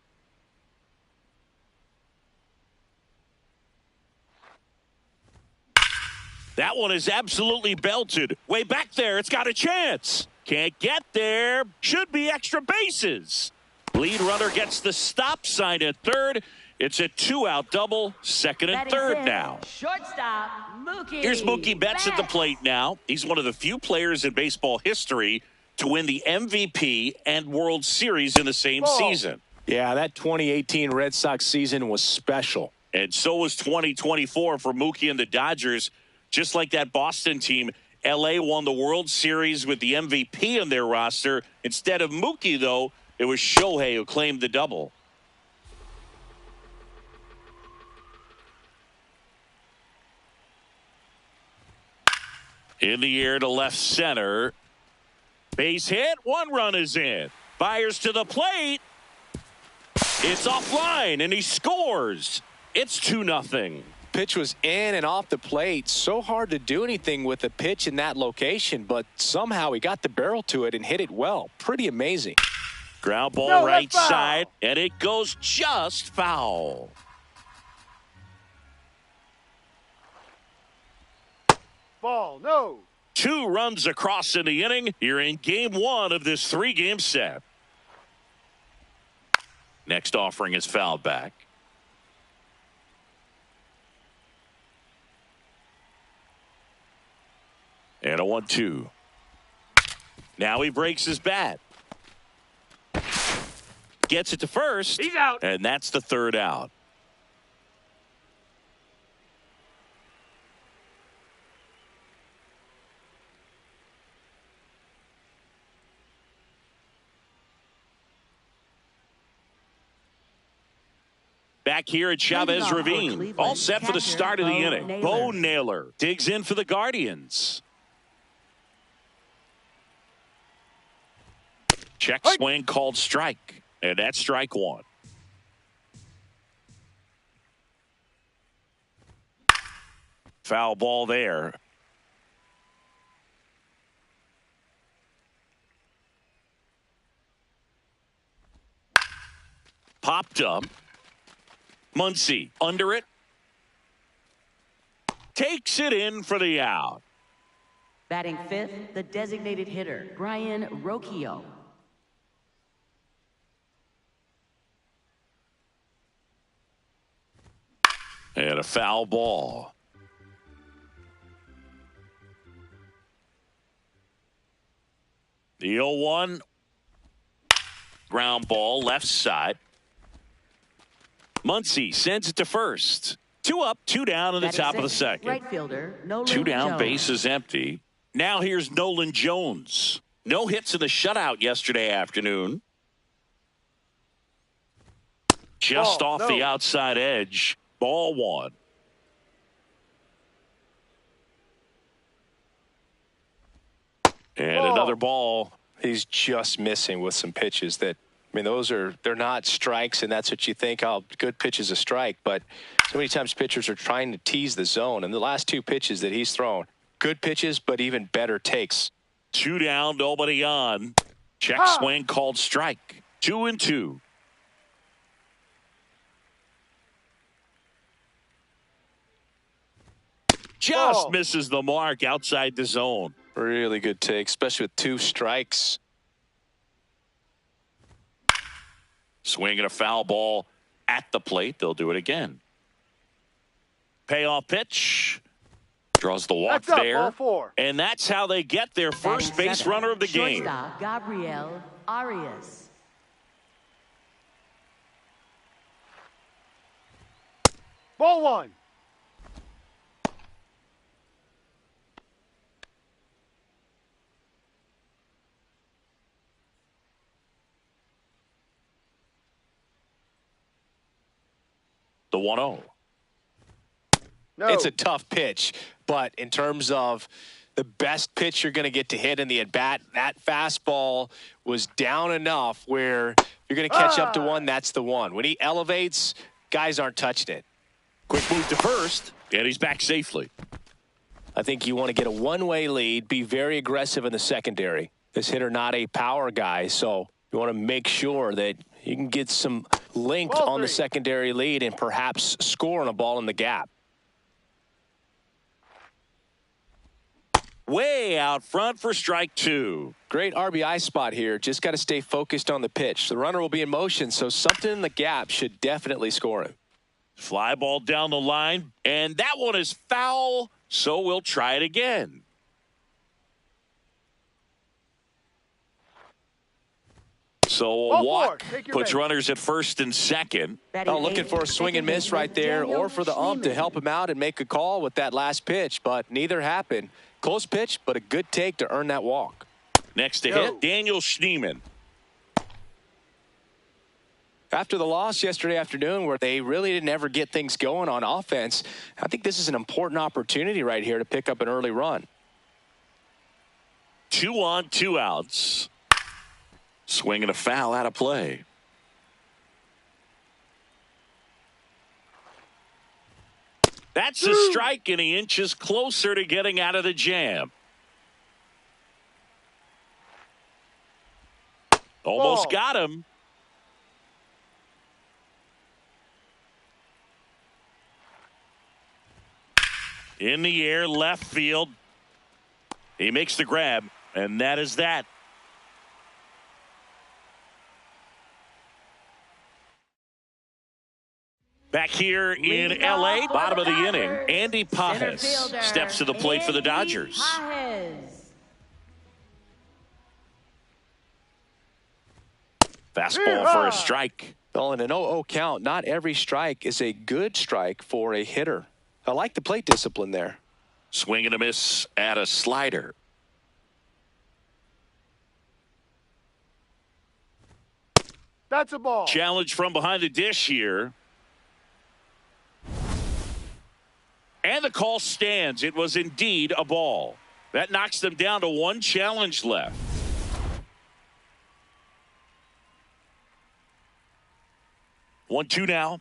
That one is absolutely belted. Way back there, it's got a chance. Can't get there. Should be extra bases. Lead runner gets the stop sign at third. It's a 2-out double, second and third now. Shortstop, Mookie. Here's Mookie Betts at the plate now. He's one of the few players in baseball history to win the MVP and World Series in the same season. Yeah, that 2018 Red Sox season was special. And so was 2024 for Mookie and the Dodgers. Just like that Boston team, L.A. won the World Series with the MVP in their roster. Instead of Mookie, though, it was Shohei who claimed the double. In the air to left center. Base hit. 1 run is in. Fires to the plate. It's offline, and he scores. It's 2-0. Pitch was in and off the plate. So hard to do anything with a pitch in that location, but somehow he got the barrel to it and hit it well. Pretty amazing. Ground ball right side, and it goes just foul. Ball, no. 2 runs across in the inning. You're in game 1 of this 3-game set. Next offering is fouled back. And a 1-2. Now he breaks his bat. Gets it to first. He's out. And that's the 3rd out. Back here at Chavez Ravine. All set for the start of the inning. Bo Naylor digs in for the Guardians. Check swing called strike. And that's strike 1. Foul ball there. Popped up. Muncy under it. Takes it in for the out. Batting 5th, the designated hitter, Brian Rocchio. And a foul ball. The 0-1. Ground ball left side. Muncy sends it to first. 2 up, 2 down in the top of the second. Right fielder, Nolan 2 down, Jones. base is empty. Now here's Nolan Jones. No hits in the shutout yesterday afternoon. Just off the outside edge. Ball 1. And another ball. He's just missing with some pitches that, I mean, they're not strikes, and that's what you think, oh, good pitch is a strike. But so many times pitchers are trying to tease the zone. And the last 2 pitches that he's thrown, good pitches, but even better takes. 2 down, nobody on. Check swing called strike. 2-2. just Ball. misses the mark outside the zone. Really good take, especially with 2 strikes. Swinging a foul ball at the plate. They'll do it again. Payoff pitch. Draws the walk That's up, there. ball 4. And that's how they get their first Batting base 7, runner of the game. shortstop Gabriel Arias. Ball 1. The 1-0. No. It's a tough pitch, but in terms of the best pitch you're going to get to hit in the at-bat, that fastball was down enough where you're going to catch up to one, that's the one. When he elevates, guys aren't touching it. Quick move to first, and he's back safely. I think you want to get a one-way lead, be very aggressive in the secondary. This hitter not a power guy, so you want to make sure that you can get some length Ball on the 3. secondary lead and perhaps score on a ball in the gap. Way out front for strike 2. Great RBI spot here. Just got to stay focused on the pitch. The runner will be in motion, so something in the gap should definitely score him. Fly ball down the line, and that one is foul, so we'll try it again. So a Ball 4. walk Take your puts base. runners at first and second. Batting Oh, looking 8, for a swing and second miss baseman right there, Daniel or for the ump to Schneemann. help him out and make a call with that last pitch, but neither happened. Close pitch, but a good take to earn that walk. Next to Yo. hit, Daniel Schneemann. After the loss yesterday afternoon where they really didn't ever get things going on offense, I think this is an important opportunity right here to pick up an early run. 2 on, 2 outs. Swinging a foul out of play. That's a strike, and he inches closer to getting out of the jam. Almost Ball. got him. In the air, left field. He makes the grab, and that is that. Back here in L.A., bottom of the inning, Andy Center Pages fielder, steps to the plate for the Andy Dodgers. Pages. Fastball for a strike. Well, in an 0-0 count, not every strike is a good strike for a hitter. I like the plate discipline there. Swing and a miss at a slider. That's a ball. Challenge from behind the dish here. And the call stands. It was indeed a ball. That knocks them down to 1 challenge left. One, 2 now.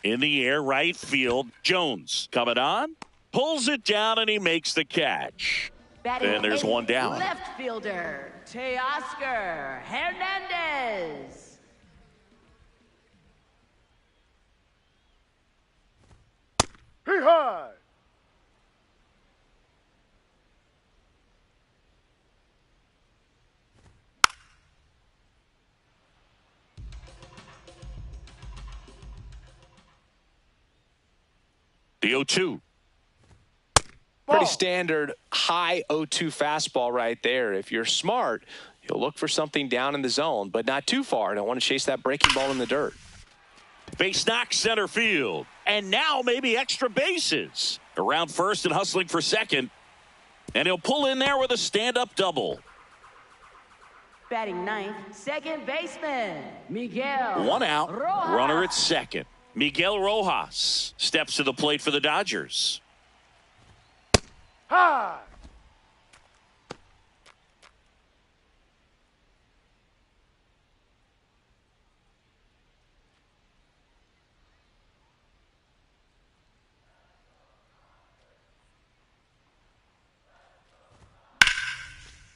In the air, right field. Jones coming on. Pulls it down, and he makes the catch. Batting And there's 8, one down. Left fielder Teoscar Hernandez. Hee-haw. The 0-2. Pretty Ball. standard high 0-2 fastball right there. If you're smart, you'll look for something down in the zone, but not too far. Don't want to chase that breaking ball in the dirt. Base knock center field. And now maybe extra bases. Around first and hustling for second. And he'll pull in there with a stand-up double. Batting 9th, second baseman Miguel. 1 out. Rojas. Runner at second. Miguel Rojas steps to the plate for the Dodgers. High.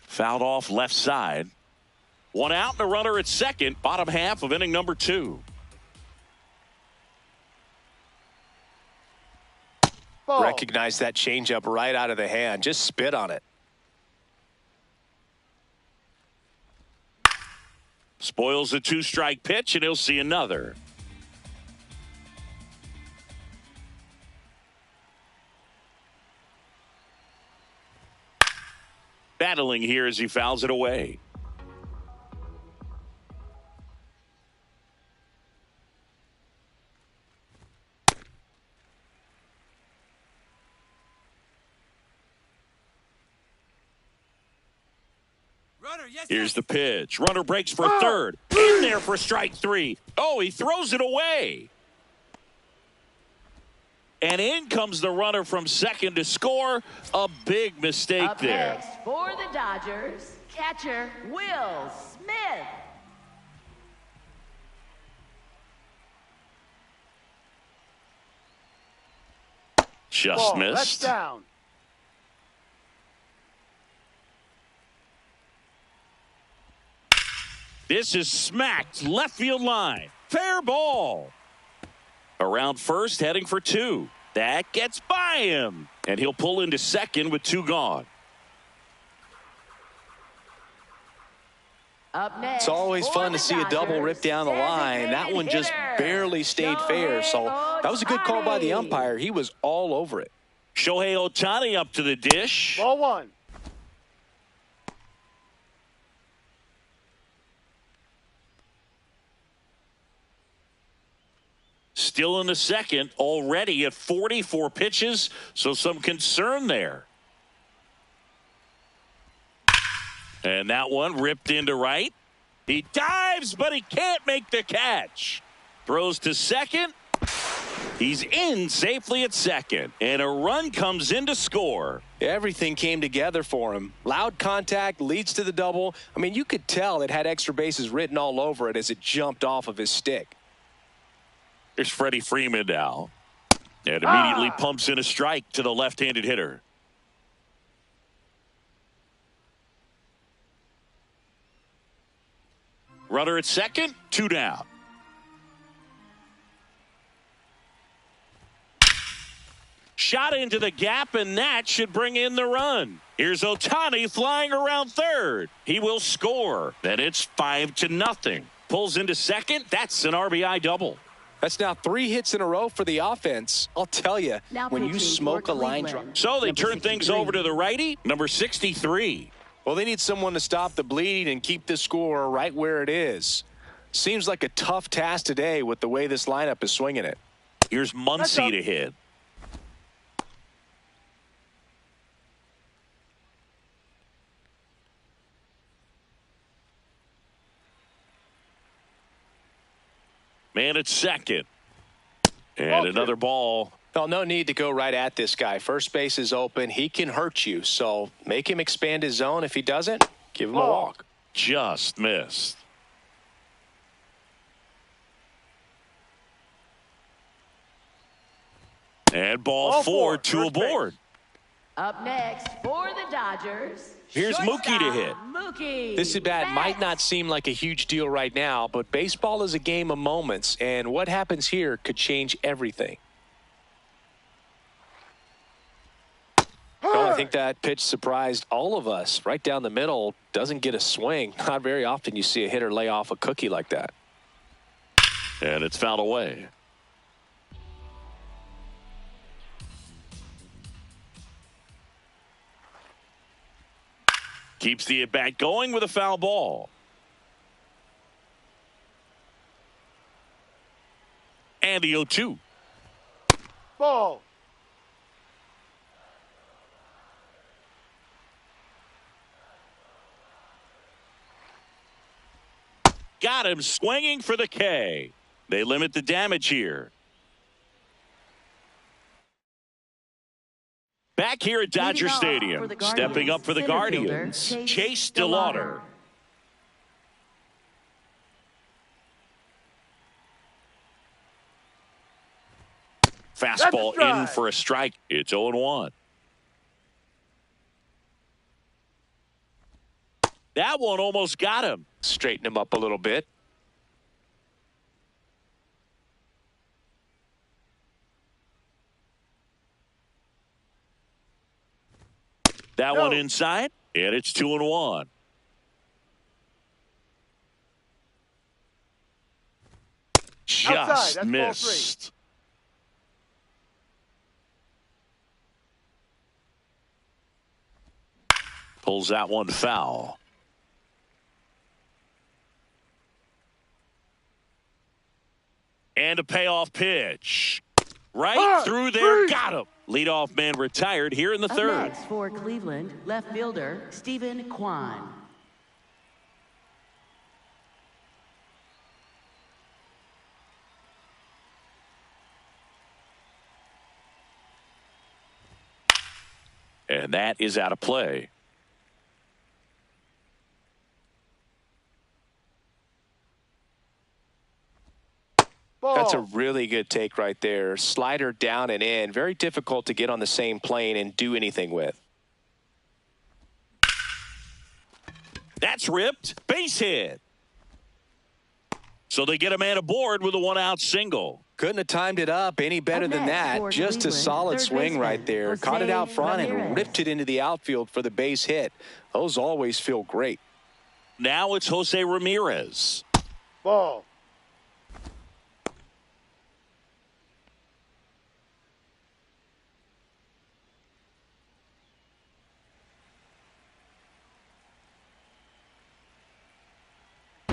Fouled off left side. 1 out and a runner at second. Bottom half of inning number 2. Ball. Recognize that changeup right out of the hand. Just spit on it. Spoils the 2-strike pitch, and he'll see another. Battling here as he fouls it away. Here's the pitch. Runner breaks for third. In there for strike 3. Oh, he throws it away. And in comes the runner from second to score. A big mistake Up there. next for the Dodgers, catcher Will Smith. Just Ball. That's missed. down. This is smacked left field line. Fair ball. Around first, heading for 2. That gets by him. And he'll pull into second with 2 gone. Up next, It's always for fun the to see a double Dodgers, rip down the line. That one just hitter, barely stayed fair. So that was a good call by the Shohei umpire. He was all over it. Shohei Ohtani up to the dish. Ball 1. Still in the second, already at 44 pitches, so some concern there. And that one ripped into right. He dives, but he can't make the catch. Throws to second. He's in safely at second, and a run comes in to score. Everything came together for him. Loud contact leads to the double. I mean, you could tell it had extra bases written all over it as it jumped off of his stick. There's Freddie Freeman now. And immediately pumps in a strike to the left-handed hitter. Runner at second, 2 down. Shot into the gap, and that should bring in the run. Here's Ohtani flying around third. He will score. Then it's 5-0. Pulls into second. That's an RBI double. That's now 3 hits in a row for the offense. I'll tell you, Now when you pitching smoke for a line Cleveland. drive. So they Number turn things 63. over to the righty, number 63. Well, they need someone to stop the bleed and keep the score right where it is. Seems like a tough task today with the way this lineup is swinging it. Here's Muncy to hit. Man at second. And another ball. Well, no need to go right at this guy. First base is open. He can hurt you. So make him expand his zone. If he doesn't, give him a walk. Just missed. And ball 4, 2 first base. aboard. Up next for the Dodgers, Here's Mookie to hit. Mookie This at bat might Betts. not seem like a huge deal right now, but baseball is a game of moments, and what happens here could change everything. Well, I think that pitch surprised all of us. Right down the middle, doesn't get a swing. Not very often you see a hitter lay off a cookie like that. And it's fouled away. Keeps the at-bat going with a foul ball. And the 0-2. Ball. Got him swinging for the K. They limit the damage here. Back here at Dodger Leading off Stadium, for the stepping up for the center fielder, Guardians, Chase Chase DeLauter. DeLauter. Fastball That's a in strike. for a strike. It's 0-1. That one almost got him. Straighten him up a little bit. That one inside, and it's 2-1. Just missed. Pulls that one foul. And a payoff pitch. Right through there. Got him. Leadoff man retired here in the third. Next for Cleveland, left fielder Stephen Kwan. And that is out of play. That's a really good take right there. Slider down and in. Very difficult to get on the same plane and do anything with. That's ripped. Base hit. So they get a man aboard with a one-out single. Couldn't have timed it up any better than that. Just a solid swing right there. Caught it out front and ripped it into the outfield for the base hit. Those always feel great. Now it's Jose Ramirez. Ball.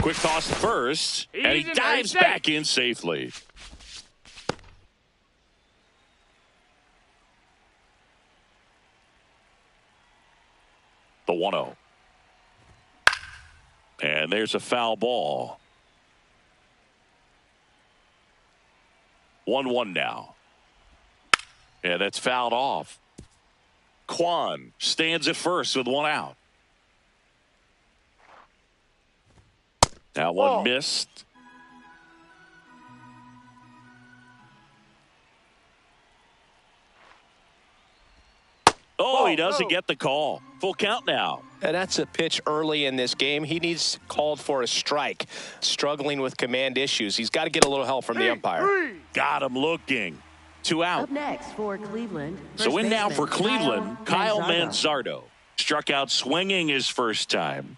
Quick toss to first, and he dives back in safely. The 1-0. And there's a foul ball. 1-1 now. And that's fouled off. Kwan stands at first with one out. That one missed. Oh, he doesn't get the call. Full count now. And that's a pitch early in this game. He needs called for a strike. Struggling with command issues. He's got to get a little help from the umpire. Got him looking. 2 out. Up next for Cleveland. So in now for Cleveland, Kyle Manzardo. Struck out swinging his first time.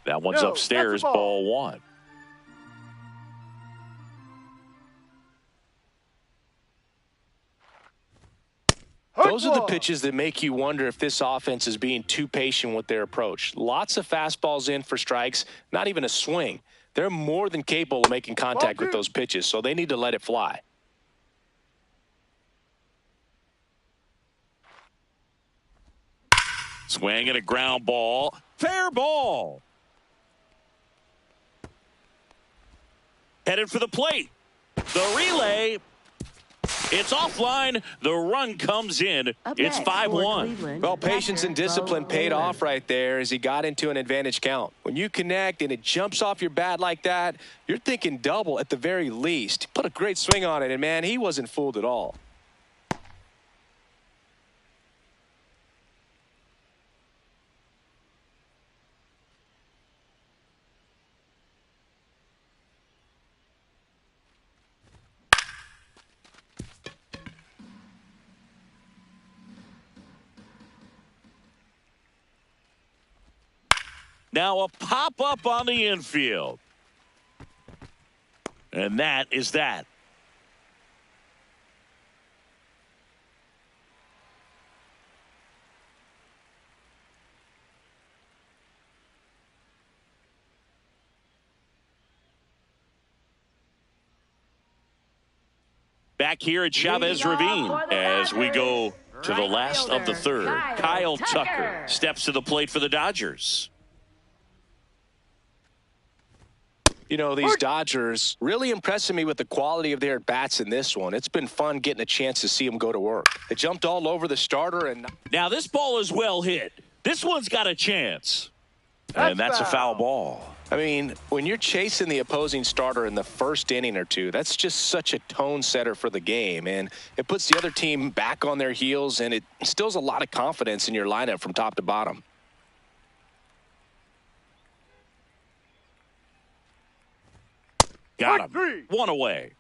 That one's upstairs, ball 1. Those are the pitches that make you wonder if this offense is being too patient with their approach. Lots of fastballs in for strikes, not even a swing. They're more than capable of making contact with those pitches, so they need to let it fly. Swing and a ground ball. Fair ball. Headed for the plate. The relay. It's offline. The run comes in. It's 5-1. Well, patience and discipline paid off right there as he got into an advantage count. When you connect and it jumps off your bat like that, you're thinking double at the very least. Put a great swing on it, and, man, he wasn't fooled at all. Now a pop-up on the infield. And that is that. Back here at Chavez Ravine as we go to the last of the third. Kyle Tucker steps to the plate for the Dodgers. You know, these Dodgers really impressing me with the quality of their at-bats in this one. It's been fun getting a chance to see them go to work. They jumped all over the starter. And now this ball is well hit. This one's got a chance. And that's a foul ball. I mean, when you're chasing the opposing starter in the first inning or two, that's just such a tone setter for the game. And it puts the other team back on their heels, and it instills a lot of confidence in your lineup from top to bottom. Got him. 1 away.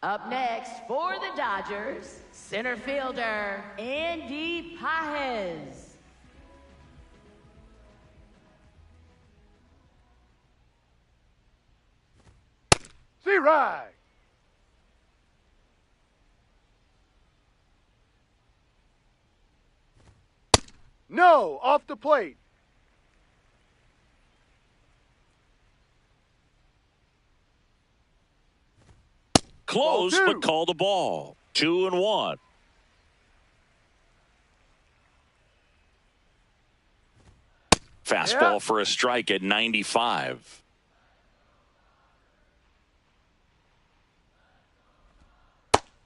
Up next for the Dodgers, center fielder Andy Pages. Z-Ride. No, off the plate. Close, but call the ball. 2-1. Fastball for a strike at 95.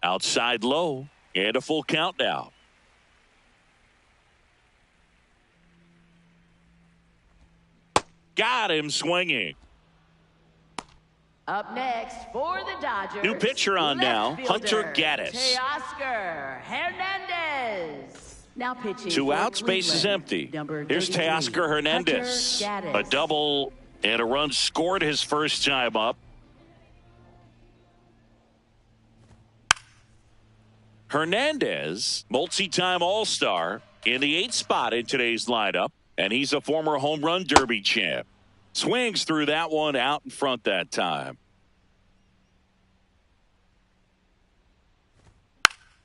Outside low, and a full count now. Got him swinging. Up next for the Dodgers. New pitcher on now, Hunter Gaddis. Teoscar Hernandez. Now pitching. 2 outs, base is empty. Here's Teoscar Hernandez. A double and a run scored his first time up. Hernandez, multi-time All-Star, in the 8th spot in today's lineup, and he's a former home run derby champ. Swings through that one out in front that time.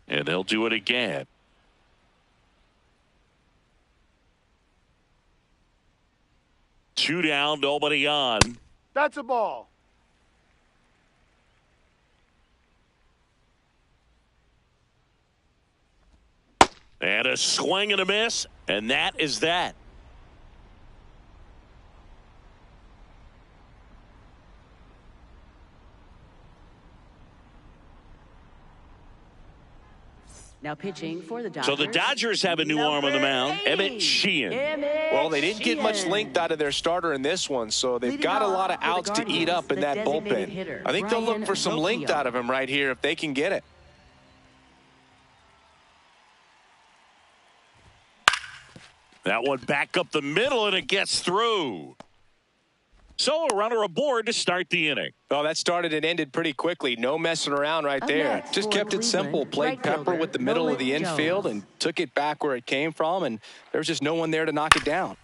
And they'll do it again. Two down, nobody on. That's a ball. And a swing and a miss, and that is that. Now pitching for the Dodgers. So the Dodgers have a new arm on the mound, Emmett Sheehan. Well, they didn't get much length out of their starter in this one, so they've got a lot of outs to eat up in that bullpen. I think they'll look for some length out of him right here if they can get it. That one back up the middle, and it gets through. So a runner aboard to start the inning. Oh, that started and ended pretty quickly. No messing around right there. Just kept it simple. Played Pepper with the middle of the infield and took it back where it came from, and there was just no one there to knock it down.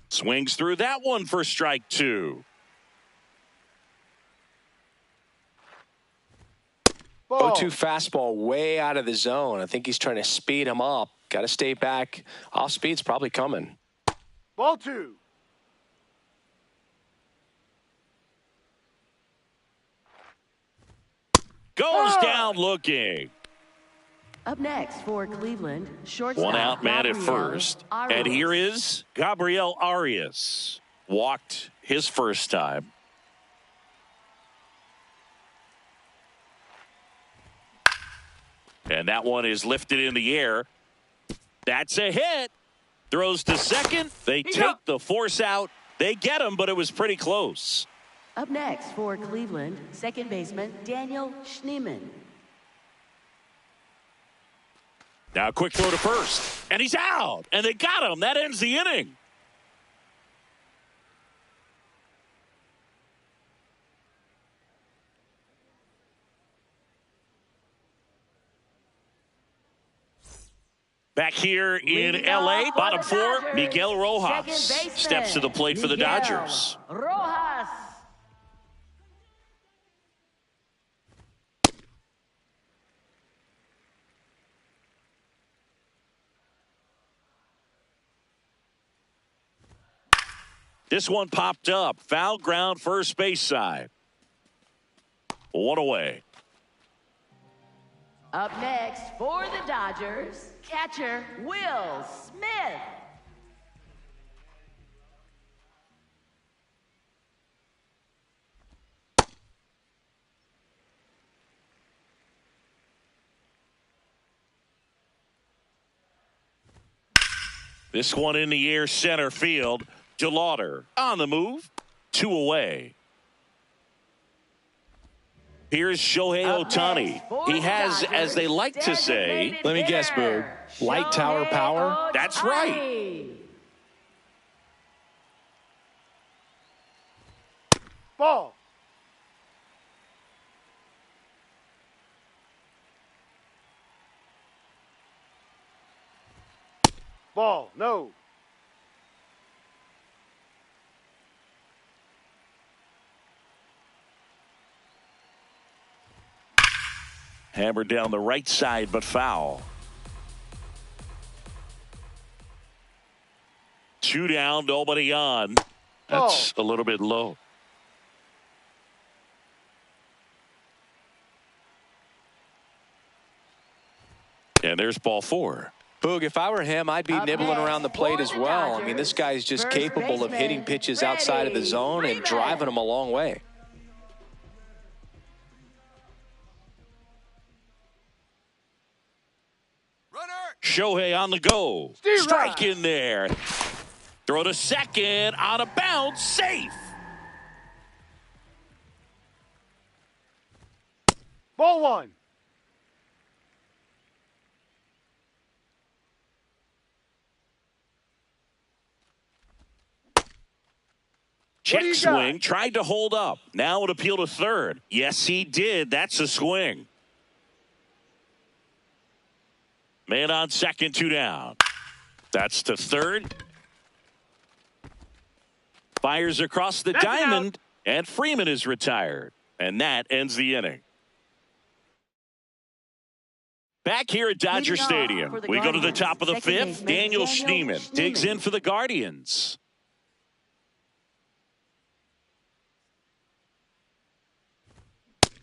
Swings through that one for strike 2. Ball. 0-2 fastball way out of the zone. I think he's trying to speed him up. Got to stay back. Off speed's probably coming. Ball 2. Goes down looking. Up next for Cleveland, shortstop. 1 out, man at Gabriel first. Arias. And here is Gabriel Arias. Walked his first time. And that one is lifted in the air. That's a hit. Throws to second. They take the force out. They get him, but it was pretty close. Up next for Cleveland, second baseman Daniel Schneemann. Now a quick throw to first. And he's out. And they got him. That ends the inning. Back here in L.A., bottom 4, Miguel Rojas steps to the plate for the Dodgers. Rojas. This one popped up. Foul ground, first base side. 1 away. Up next for the Dodgers, catcher Will Smith. This one in the air, center field. DeLauder on the move. 2 away. Here's Shohei Ohtani. He has, as they like to say, let me guess, Boog, light tower power? That's right. Ball. Ball. No. Hammered down the right side, but foul. 2 down, nobody on. That's a little bit low. And there's ball 4. Boog, if I were him, I'd be nibbling around the plate as well. I mean, this guy's just capable of hitting pitches outside of the zone and driving them a long way. Shohei on the go. Strike in there. Throw to second on a bounce. Safe. Ball 1. Check swing. Tried to hold up. Now it appeal to third. Yes, he did. That's a swing. Man on second, 2 down. That's to third. Fires across the diamond, and Freeman is retired. And that ends the inning. Back here at Dodger Stadium, we go to the top of the 5th. Daniel Schneemann digs in for the Guardians.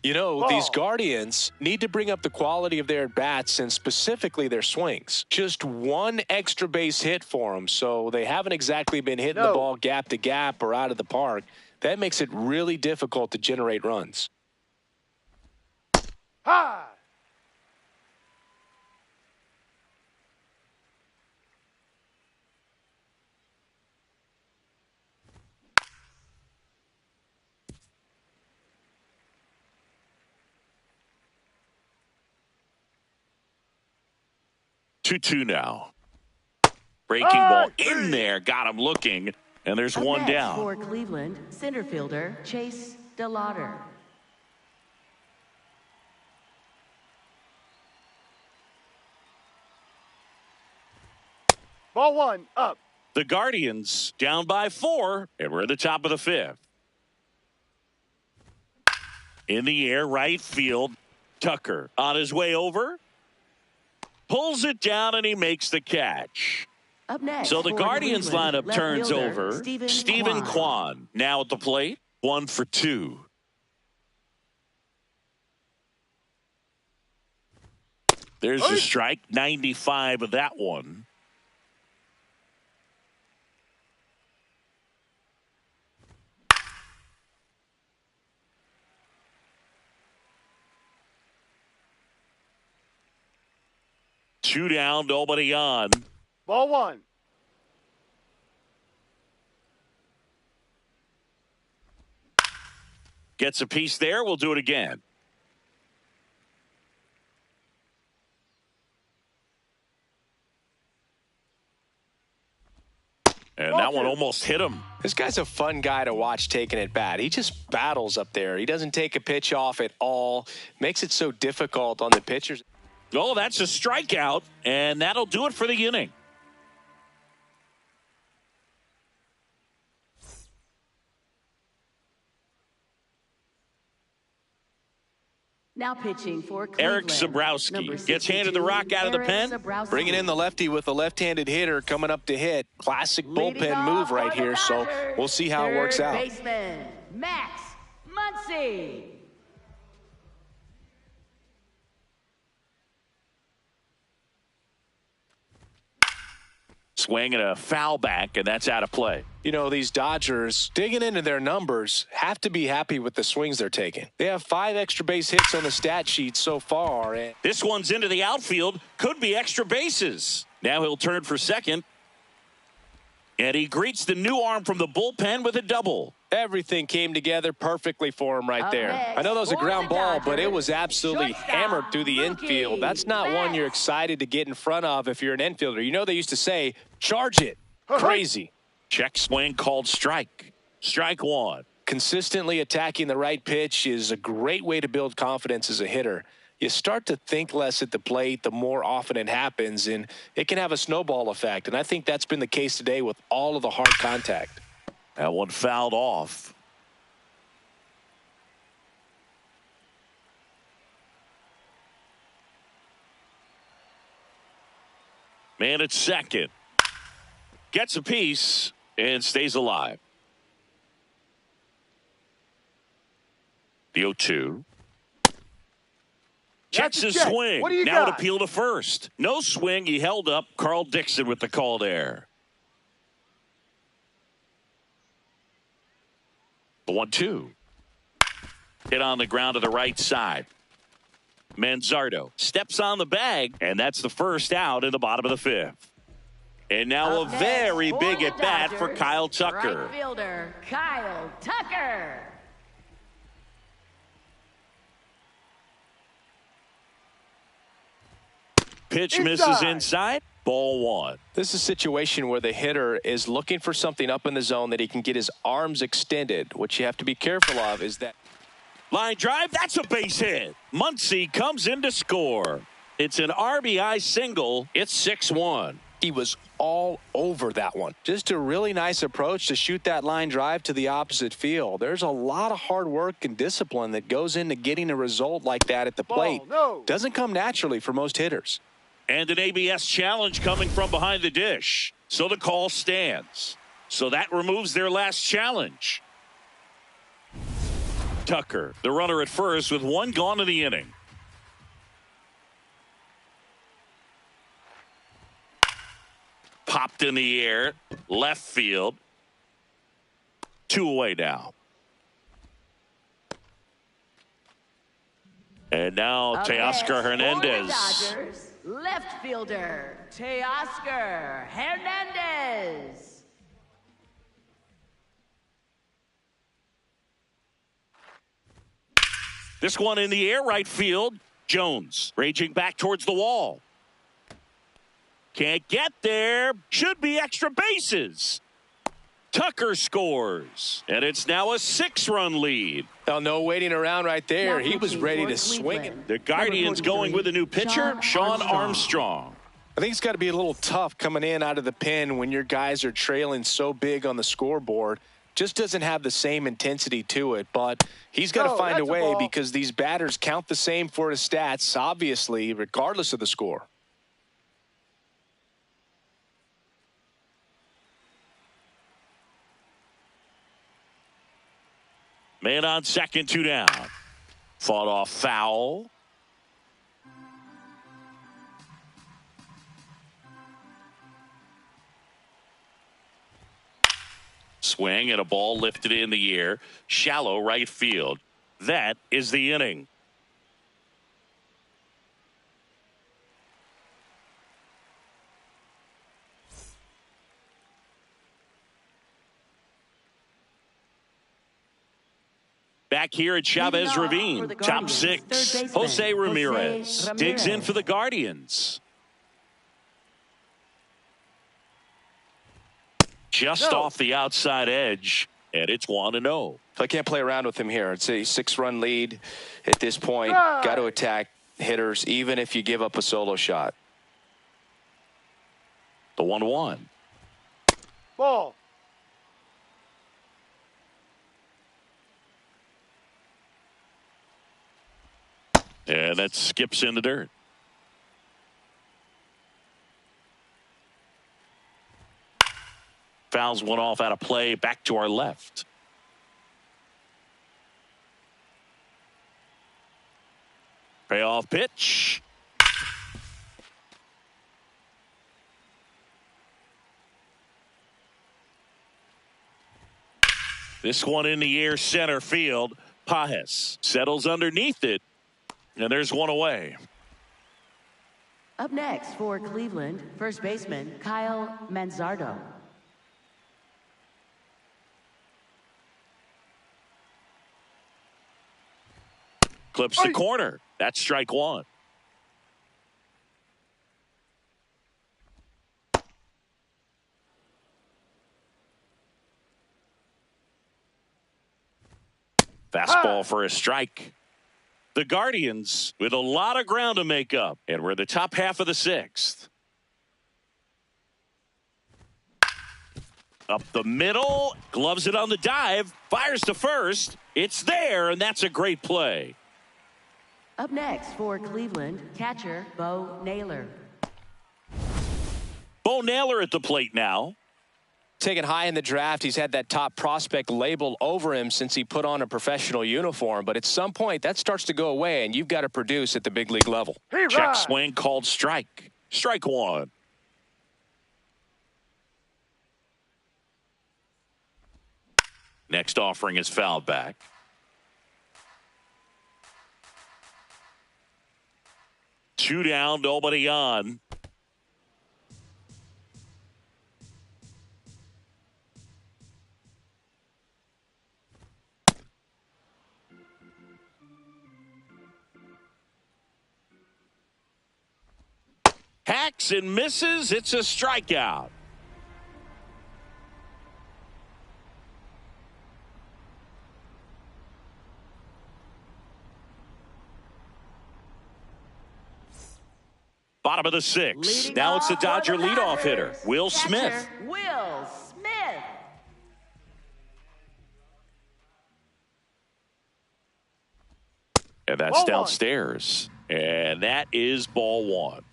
You know, these Guardians need to bring up the quality of their at-bats and specifically their swings. Just one extra base hit for them, so they haven't exactly been hitting the ball gap to gap or out of the park. That makes it really difficult to generate runs. High. Two now. Breaking ball in there. Got him looking. And there's one down. For Cleveland, center fielder Chase DeLauder. Ball 1 up. The Guardians down by 4, and we're at the top of the 5th. In the air, right field. Tucker on his way over. Pulls it down, and he makes the catch. Up next, so the Guardians lineup turns over. Stephen Kwan now at the plate. 1 for 2. There's a strike. 95 of that one. Two down, nobody on. Ball 1. Gets a piece there. We'll do it again. And that one almost hit him. This guy's a fun guy to watch taking at bat. He just battles up there. He doesn't take a pitch off at all. Makes it so difficult on the pitchers. Oh, that's a strikeout, and that'll do it for the inning. Now pitching for Cleveland. Eric Zabrowski gets handed the rock out of the pen. Bringing in the lefty with a left-handed hitter coming up to hit. Classic bullpen move right here, so we'll see how it works out. Baseman, Max Muncy. Swing and a foul back, and that's out of play. You know, these Dodgers, digging into their numbers, have to be happy with the swings they're taking. They have 5 extra base hits on the stat sheet so far. And this one's into the outfield. Could be extra bases. Now he'll turn for second. And he greets the new arm from the bullpen with a double. Everything came together perfectly for him right there. I know that was a ground ball, but it was absolutely hammered through the infield. That's not one you're excited to get in front of if you're an infielder. You know they used to say, charge it. Crazy. Check swing called strike. Strike 1. Consistently attacking the right pitch is a great way to build confidence as a hitter. You start to think less at the plate the more often it happens, and it can have a snowball effect. And I think that's been the case today with all of the hard contact. That one fouled off. Man at second. Gets a piece and stays alive. The 0-2. Checks his swing. What do you now got? an appeal to first. No swing. He held up. Carl Dixon with the call there. The 1-2. Hit on the ground to the right side. Manzardo steps on the bag, and that's the first out in the bottom of the fifth. And now a very big at bat for Kyle Tucker. Right fielder Kyle Tucker. Pitch misses inside. Ball one. This is a situation where the hitter is looking for something up in the zone that he can get his arms extended. What you have to be careful of is that. Line drive, that's a base hit. Muncy comes in to score. It's an RBI single. It's 6-1. He was all over that one. Just a really nice approach to shoot that line drive to the opposite field. There's a lot of hard work and discipline that goes into getting a result like that at the plate. Doesn't come naturally for most hitters. And an ABS challenge coming from behind the dish. So the call stands. So that removes their last challenge. Tucker, the runner at first with one gone in the inning. Popped in the air, left field. 2 away now. And now Teoscar Hernandez. Dodgers, left fielder Teoscar Hernandez. This one in the air, right field. Jones raging back towards the wall. Can't get there. Should be extra bases. Tucker scores. And it's now a 6-run lead. Now, no waiting around right there. He was ready to swing it. The Guardians going with a new pitcher, Sean Armstrong. I think it's got to be a little tough coming in out of the pen when your guys are trailing so big on the scoreboard. Just doesn't have the same intensity to it, but he's got to find a way because these batters count the same for his stats, obviously, regardless of the score. Man on second, 2 down. Fought off foul. Swing and a ball lifted in the air. Shallow right field. That is the inning. Back here at Chavez Ravine, top 6. Jose Ramirez digs in for the Guardians. Just off the outside edge, and it's 1-0. I can't play around with him here. It's a 6-run lead at this point. Got to attack hitters, even if you give up a solo shot. The 1-1. Ball. And that skips in the dirt. Fouls one off out of play, back to our left. Payoff pitch. This one in the air, center field. Pages settles underneath it, and there's one away. Up next for Cleveland, first baseman Kyle Manzardo. Clips the corner. That's strike one. Fastball for a strike. The Guardians with a lot of ground to make up, and we're the top half of the sixth. Up the middle, gloves it on the dive, fires to first. It's there, and that's a great play. Up next for Cleveland, catcher Bo Naylor. Bo Naylor at the plate now. Taken high in the draft, he's had that top prospect label over him since he put on a professional uniform. But at some point, that starts to go away, and you've got to produce at the big league level. Check swing called strike. Strike one. Next offering is fouled back. Two down, nobody on. Hacks and misses. It's a strikeout. Bottom of the sixth. Now it's the Dodger leadoff hitter, Will Smith. Will Smith. And that's downstairs. And that is ball one.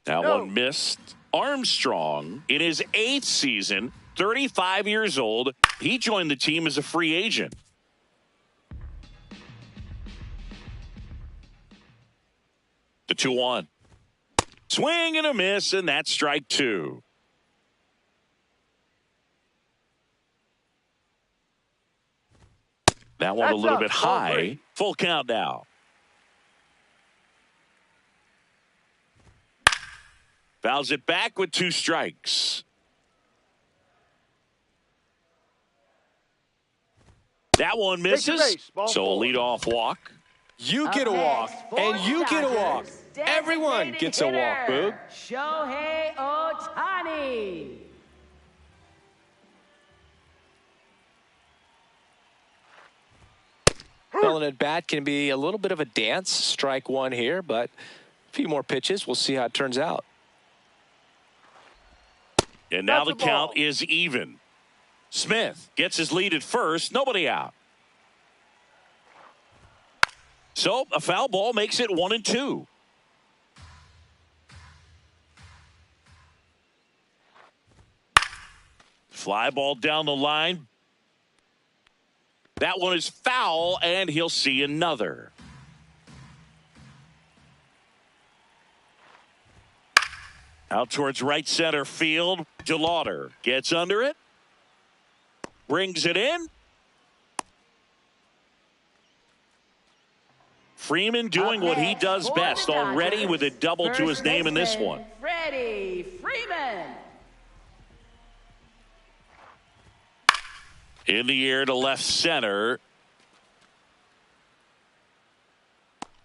That one missed. Armstrong, in his 8th season, 35 years old, he joined the team as a free agent. The 2-1. Swing and a miss, and that's strike two. That one a little bit high. Full count now. Fouls it back with 2 strikes. That one misses. So a leadoff walk. You get a walk, and you get a walk. Everyone gets a walk, Boog. Shohei Ohtani. Well, at bat can be a little bit of a dance. Strike one here, but a few more pitches. We'll see how it turns out. And now the count is even. Smith gets his lead at first. Nobody out. So a foul ball makes it 1-2. Fly ball down the line. That one is foul, and he'll see another. Out towards right center field. DeLauder gets under it. Brings it in. Freeman doing what he does best already with a double to his name in this one. Freddie Freeman. In the air to left center.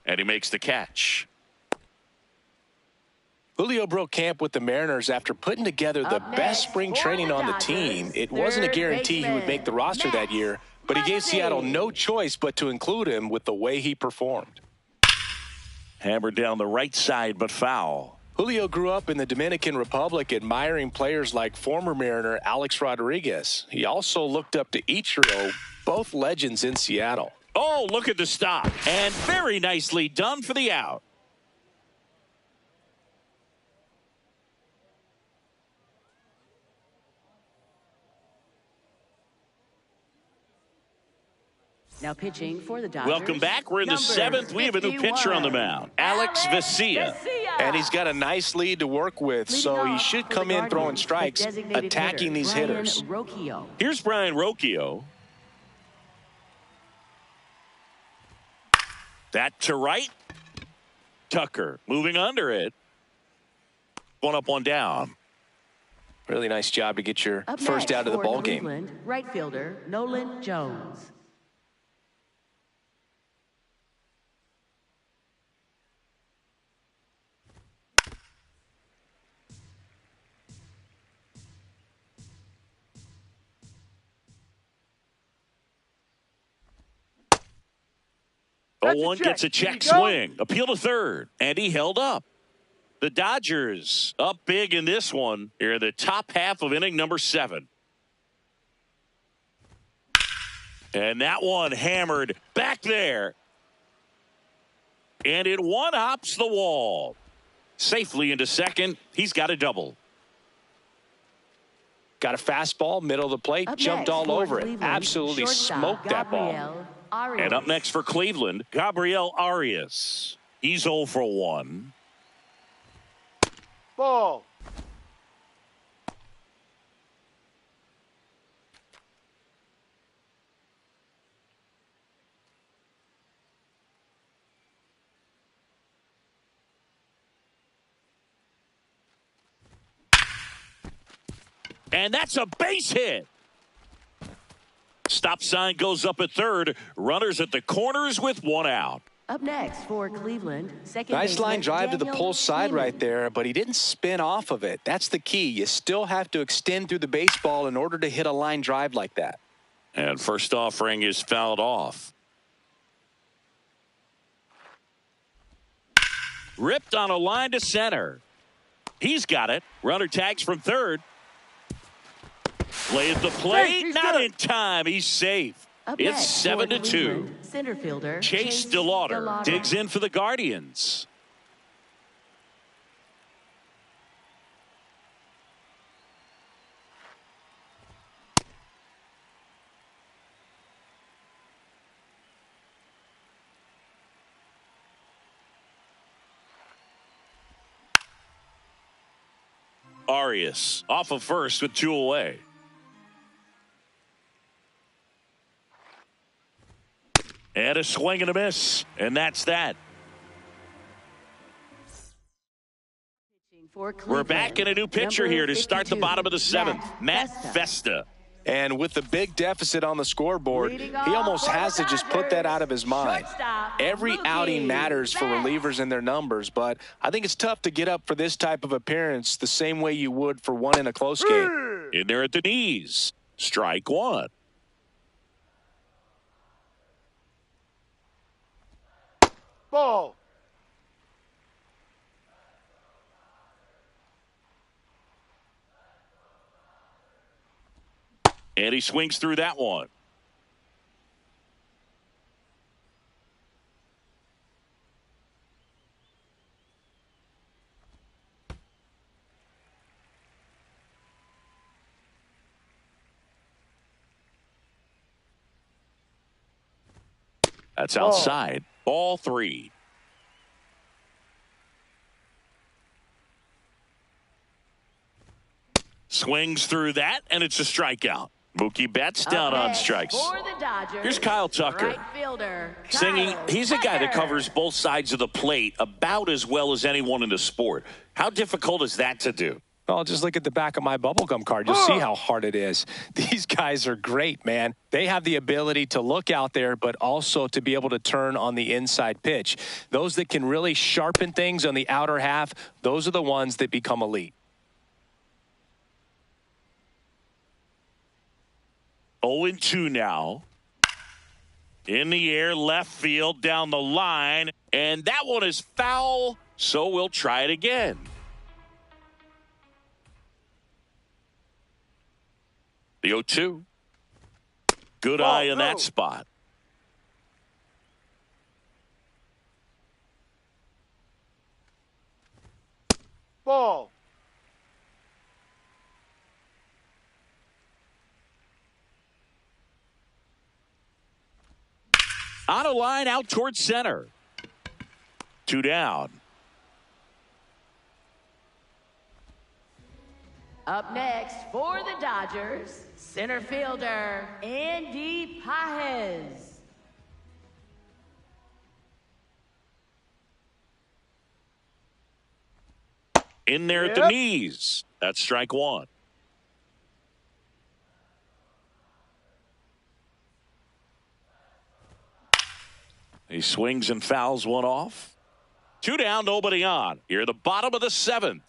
And he makes the catch. Julio broke camp with the Mariners after putting together the best spring training on the team. It wasn't a guarantee he would make the roster that year, but he gave Seattle no choice but to include him with the way he performed. Hammered down the right side, but foul. Julio grew up in the Dominican Republic, admiring players like former Mariner Alex Rodriguez. He also looked up to Ichiro, both legends in Seattle. Oh, look at the stop. And very nicely done for the out. Now pitching for the Dodgers. Welcome back. We're in the 7th. We have a new pitcher on the mound, Alex Vesia. And he's got a nice lead to work with, so he should come in throwing strikes, attacking these hitters. Here's Brian Rocchio. That to right. Tucker moving under it. One up, one down. Really nice job to get your first out of the ball game. Right fielder Nolan Jones. 0-1 gets a check swing. Appeal to third. And he held up. The Dodgers up big in this one here in the top half of inning number 7. And that one hammered back there. And it one-hops the wall. Safely into second. He's got a double. Got a fastball, middle of the plate, jumped all over it. Absolutely smoked that ball. And up next for Cleveland, Gabriel Arias. He's 0 for 1. Ball. And that's a base hit. Stop sign goes up at third. Runners at the corners with 1 out. Up next for Cleveland, second Nice line drive to the Daniel pull side Freeman. right there, but he didn't spin off of it. That's the key. You still have to extend through the baseball in order to hit a line drive like that. And first offering is fouled off. Ripped on a line to center. He's got it. Runner tags from third. Play at the plate. Not good. in time. He's safe. Up It's next for 7-2. Cleveland, center fielder Chase DeLauder digs in for the Guardians. Arias off of first with 2 away. And a swing and a miss. And that's that. We're back in a new pitcher here to start the bottom of the 7th. Matt Festa. And with the big deficit on the scoreboard, he almost has to just put that out of his mind. Every outing matters for relievers and their numbers, but I think it's tough to get up for this type of appearance the same way you would for one in a close game. In there at the knees. Strike 1. Ball. And he swings through that one. That's outside. Ball 3. Swings through that, and it's a strikeout. Mookie Betts down on strikes. For the Dodgers, Here's Kyle Tucker. right fielder, Singing, Kyle he's a guy that Tucker. covers both sides of the plate about as well as anyone in the sport. How difficult is that to do? Well, just look at the back of my bubblegum card. You'll see how hard it is. These guys are great, man. They have the ability to look out there, but also to be able to turn on the inside pitch. Those that can really sharpen things on the outer half, those are the ones that become elite. 0-2 now. In the air, left field, down the line. And that one is foul, so we'll try it again. The 0-2. Good eye in that spot. Ball. On a line out towards center. 2 down. Up next for the Dodgers, center fielder Andy Pages. In there at the knees. That's strike 1. He swings and fouls one off. 2 down, nobody on. Here at the bottom of the 7th.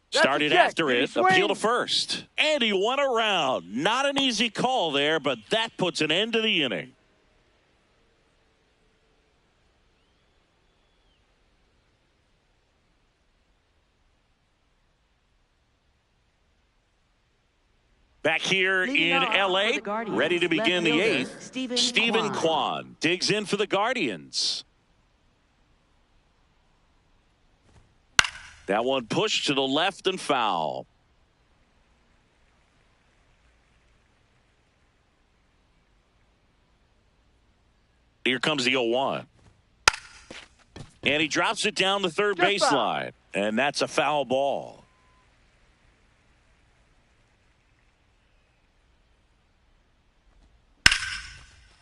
Started after it, Swing. appeal to first. And he went around. Not an easy call there, but that puts an end to the inning. Back here in L.A., ready to begin the eighth, Stephen Kwan digs in for the Guardians. That one pushed to the left and foul. Here comes the 0-1. And he drops it down the third baseline. And that's a foul ball.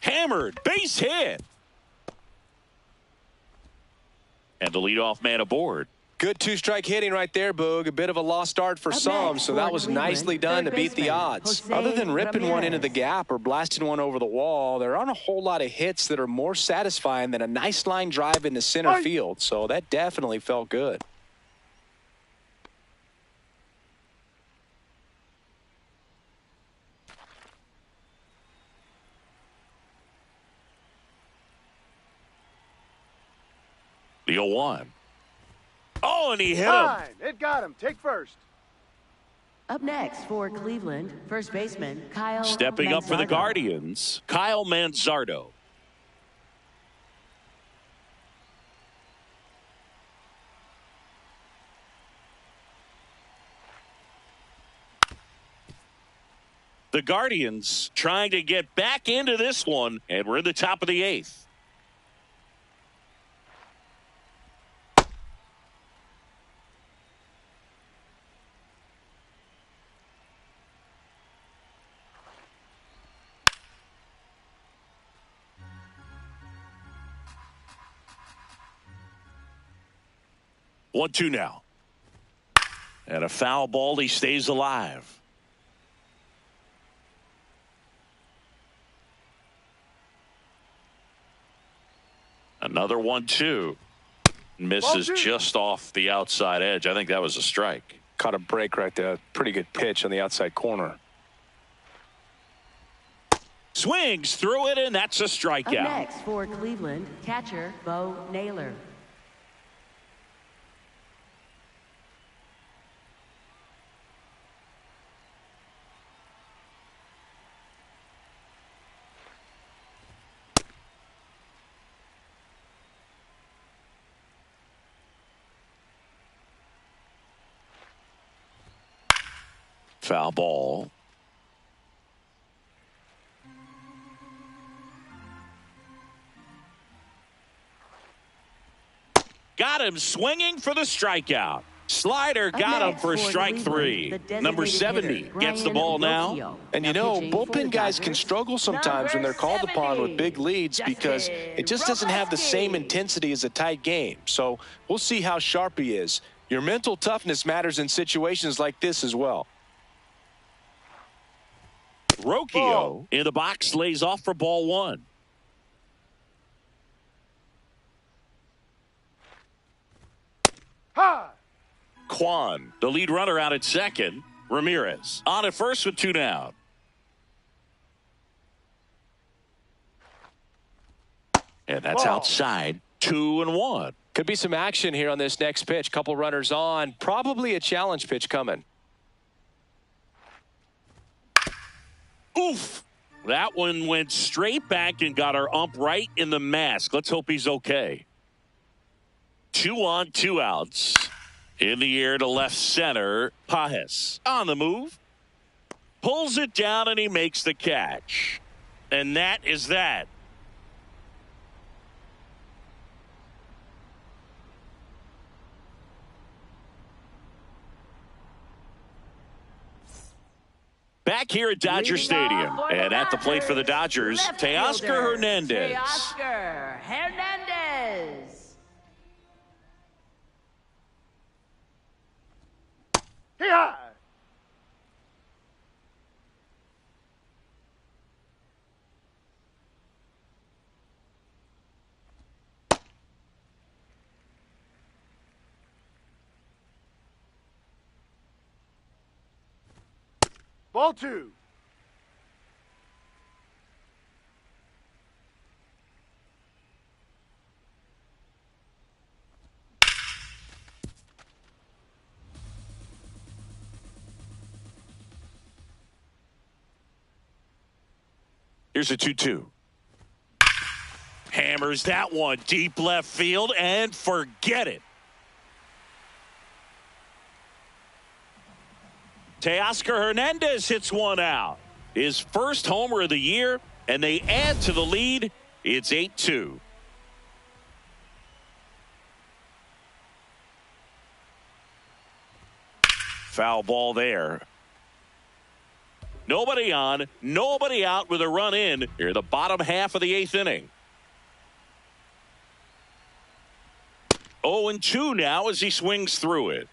Hammered, base hit. And the leadoff man aboard. Good two-strike hitting right there, Boog. A bit of a lost start for some, so that was nicely done to beat the odds. Other than ripping one into the gap or blasting one over the wall, there aren't a whole lot of hits that are more satisfying than a nice line drive into center field, so that definitely felt good. The 0-1. Oh, and he hit him. Fine. It got him. Take first. Up next for Cleveland, first baseman Kyle Stepping up for the Guardians, Kyle Manzardo. The Guardians trying to get back into this one, and we're in the top of the eighth. One, two now. And a foul ball. He stays alive. Another 1-2. Misses just off the outside edge. I think that was a strike. Caught a break right there. Pretty good pitch on the outside corner. Swings through it, and that's a strikeout. Up next for Cleveland, catcher Bo Naylor. Foul ball. Got him swinging for the strikeout. Slider got him for strike three. Number 70 gets the ball now. And you know, bullpen guys can struggle sometimes when they're called upon with big leads because it just doesn't have the same intensity as a tight game. So we'll see how sharp he is. Your mental toughness matters in situations like this as well. Rocchio in the box lays off for ball one. Ha! Kwan, the lead runner, out at second. Ramirez on at first with two down. And that's outside. 2-1. Could be some action here on this next pitch. Couple runners on. Probably a challenge pitch coming. Oof. That one went straight back and got our ump right in the mask. Let's hope he's okay. 2 on, 2 outs. In the air to left center. Pages on the move. Pulls it down and he makes the catch. And that is that. Back here at Dodger Stadium, and at the plate for the Dodgers, Teoscar Hernandez. Teoscar Hernandez. Hee-haw! Ball 2. Here's a 2-2. Hammers that one deep left field and forget it. Teoscar Hernandez hits one out. His first homer of the year, and they add to the lead. It's 8-2. Foul ball there. Nobody on, nobody out with a run in here, the bottom half of the 8th inning. 0-2 now as he swings through it.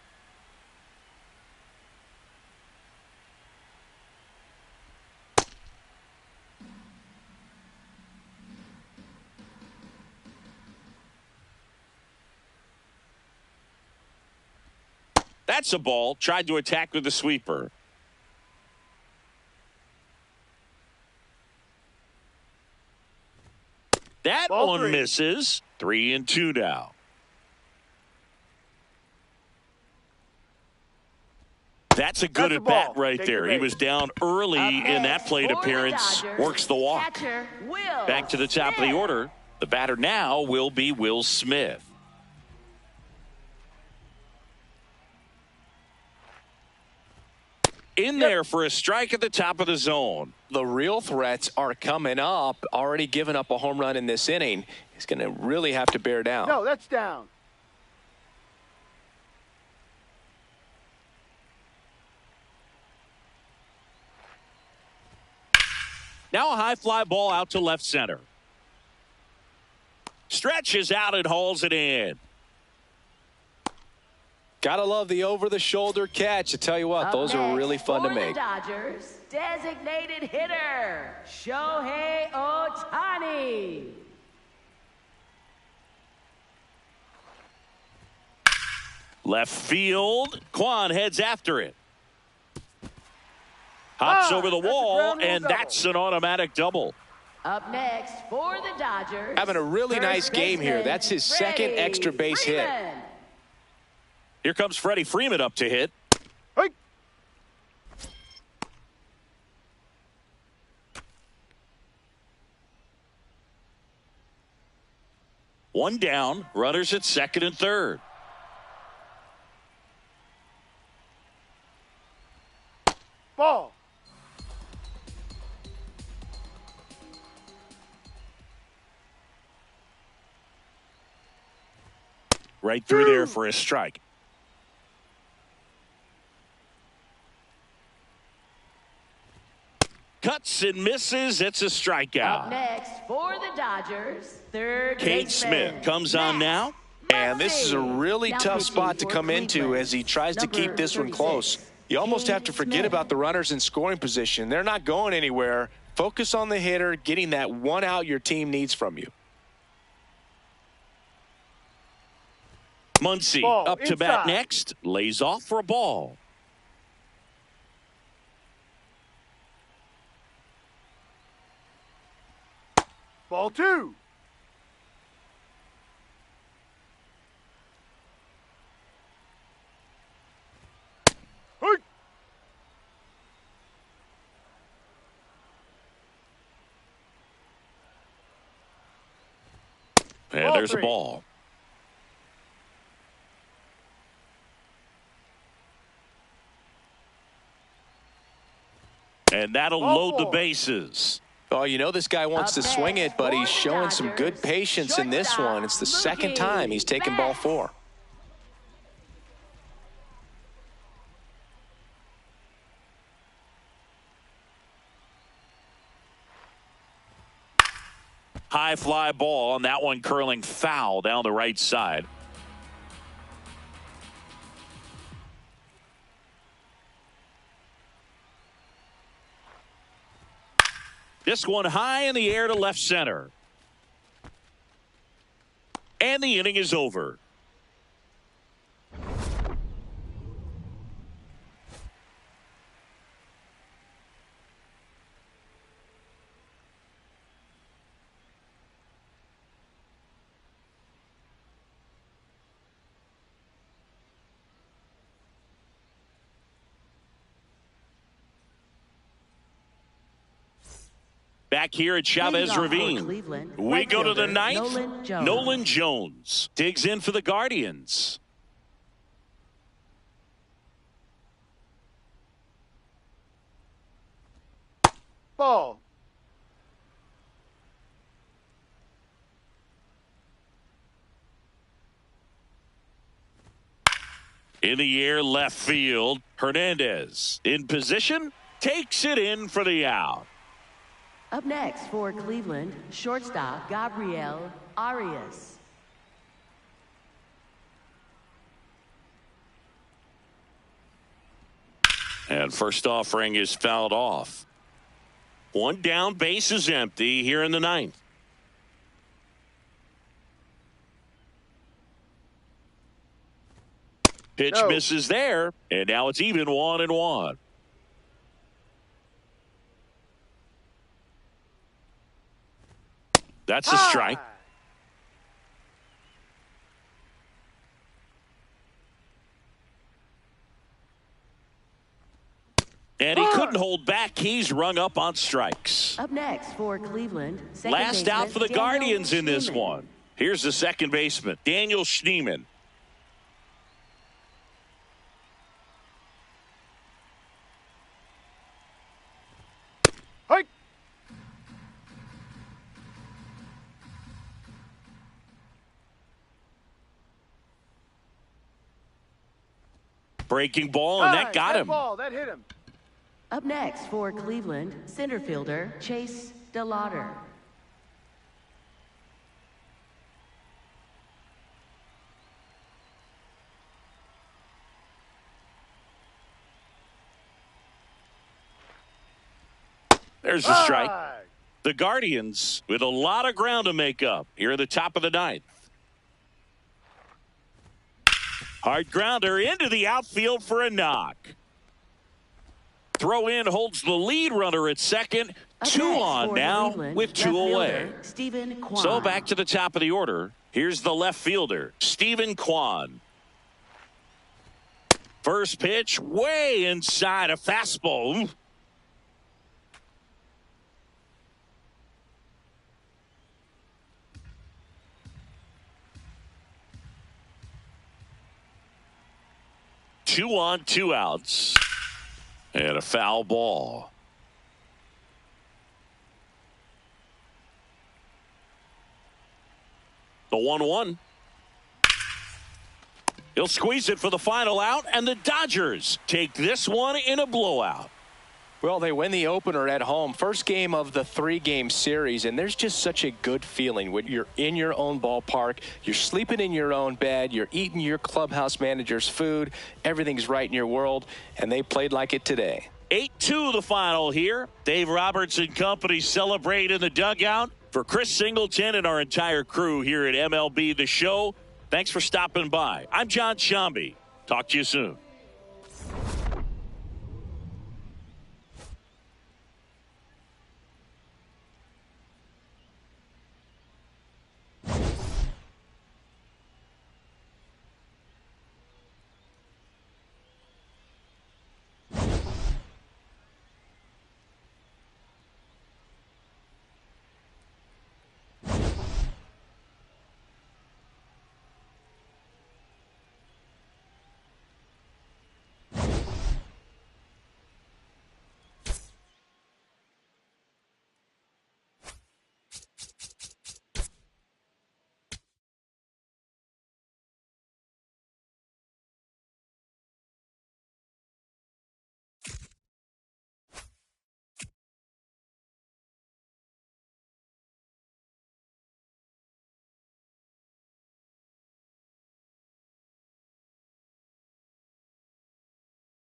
That's a ball. Tried to attack with the sweeper. That Ball one 3. misses. 3-2 now. That's a good at bat right Take there. the He base. was down early in that plate For the appearance. Dodgers, Works the walk. catcher Will Back to the top of the Smith. order. The batter now will be Will Smith. In there for a strike at the top of the zone. The real threats are coming up. Already given up a home run in this inning. He's going to really have to bear down. No, that's down. Now a high fly ball out to left center. Stretches out and hauls it in. Gotta love the over-the-shoulder catch. I tell you what, Up those are next really fun to for make. The Dodgers designated hitter Shohei Ohtani. Left field. Kwan heads after it. Hops over the that's a wall, ground rule and double. that's an automatic double. Up next for the Dodgers. Having a really first nice game here. baseman, That's his second Freddie extra base hit. Freeman. Here comes Freddie Freeman up to hit. Hey. One down. Runners at second and third. Ball. Right through there for a strike. Cuts and misses. It's a Up strikeout. next for the Dodgers, third Kate baseman, Smith comes on Max now. And this is a really Now tough pitching spot to for come into Cleveland, as he tries to keep number this one 36, close. You almost have to Kate forget Smith. about the runners in scoring position. They're not going anywhere. Focus on the hitter, getting that one out your team needs from you. Muncy Ball up to bat inside. next. Lays off for a ball. Ball 2. Hey. And Ball there's a 3. ball. And that'll Ball load the 4. bases. Oh, you know this guy wants Up to swing next it, but for he's the showing some good Dodgers, patience in this shortstop one. It's the second Mookie time he's taken ball Betts. 4. High fly ball, and that one curling foul down the right side. This one high in the air to left center. And the inning is over. Back here at Chavez Ravine. We go to the ninth. Nolan Jones digs in for the Guardians. Ball. In the air, left field. Hernandez in position, takes it in for the out. Up next for Cleveland, shortstop Gabriel Arias. And first offering is fouled off. One down, base is empty here in the ninth. Pitch misses there, and now it's even 1-1. That's a strike. And he couldn't hold back. He's rung up on strikes. Up next for Cleveland, last out for the Guardians in this one. Here's the second baseman, Daniel Schneemann. Breaking ball, and that got him. That hit him. Up next for Cleveland, center fielder Chase DeLauder. There's the strike. The Guardians with a lot of ground to make up here at the top of the ninth. Hard grounder into the outfield for a knock. Throw in holds the lead runner at second. Two on now with two away. So back to the top of the order. Here's the left fielder, Stephen Kwan. First pitch way inside, a fastball. 2 on, 2 outs. And a foul ball. The 1-1. He'll squeeze it for the final out, and the Dodgers take this one in a blowout. Well, they win the opener at home. First game of the 3-game series, and there's just such a good feeling when you're in your own ballpark, you're sleeping in your own bed, you're eating your clubhouse manager's food, everything's right in your world, and they played like it today. 8-2 the final here. Dave Roberts and company celebrate in the dugout. For Chris Singleton and our entire crew here at MLB The Show, thanks for stopping by. I'm John Shambi. Talk to you soon.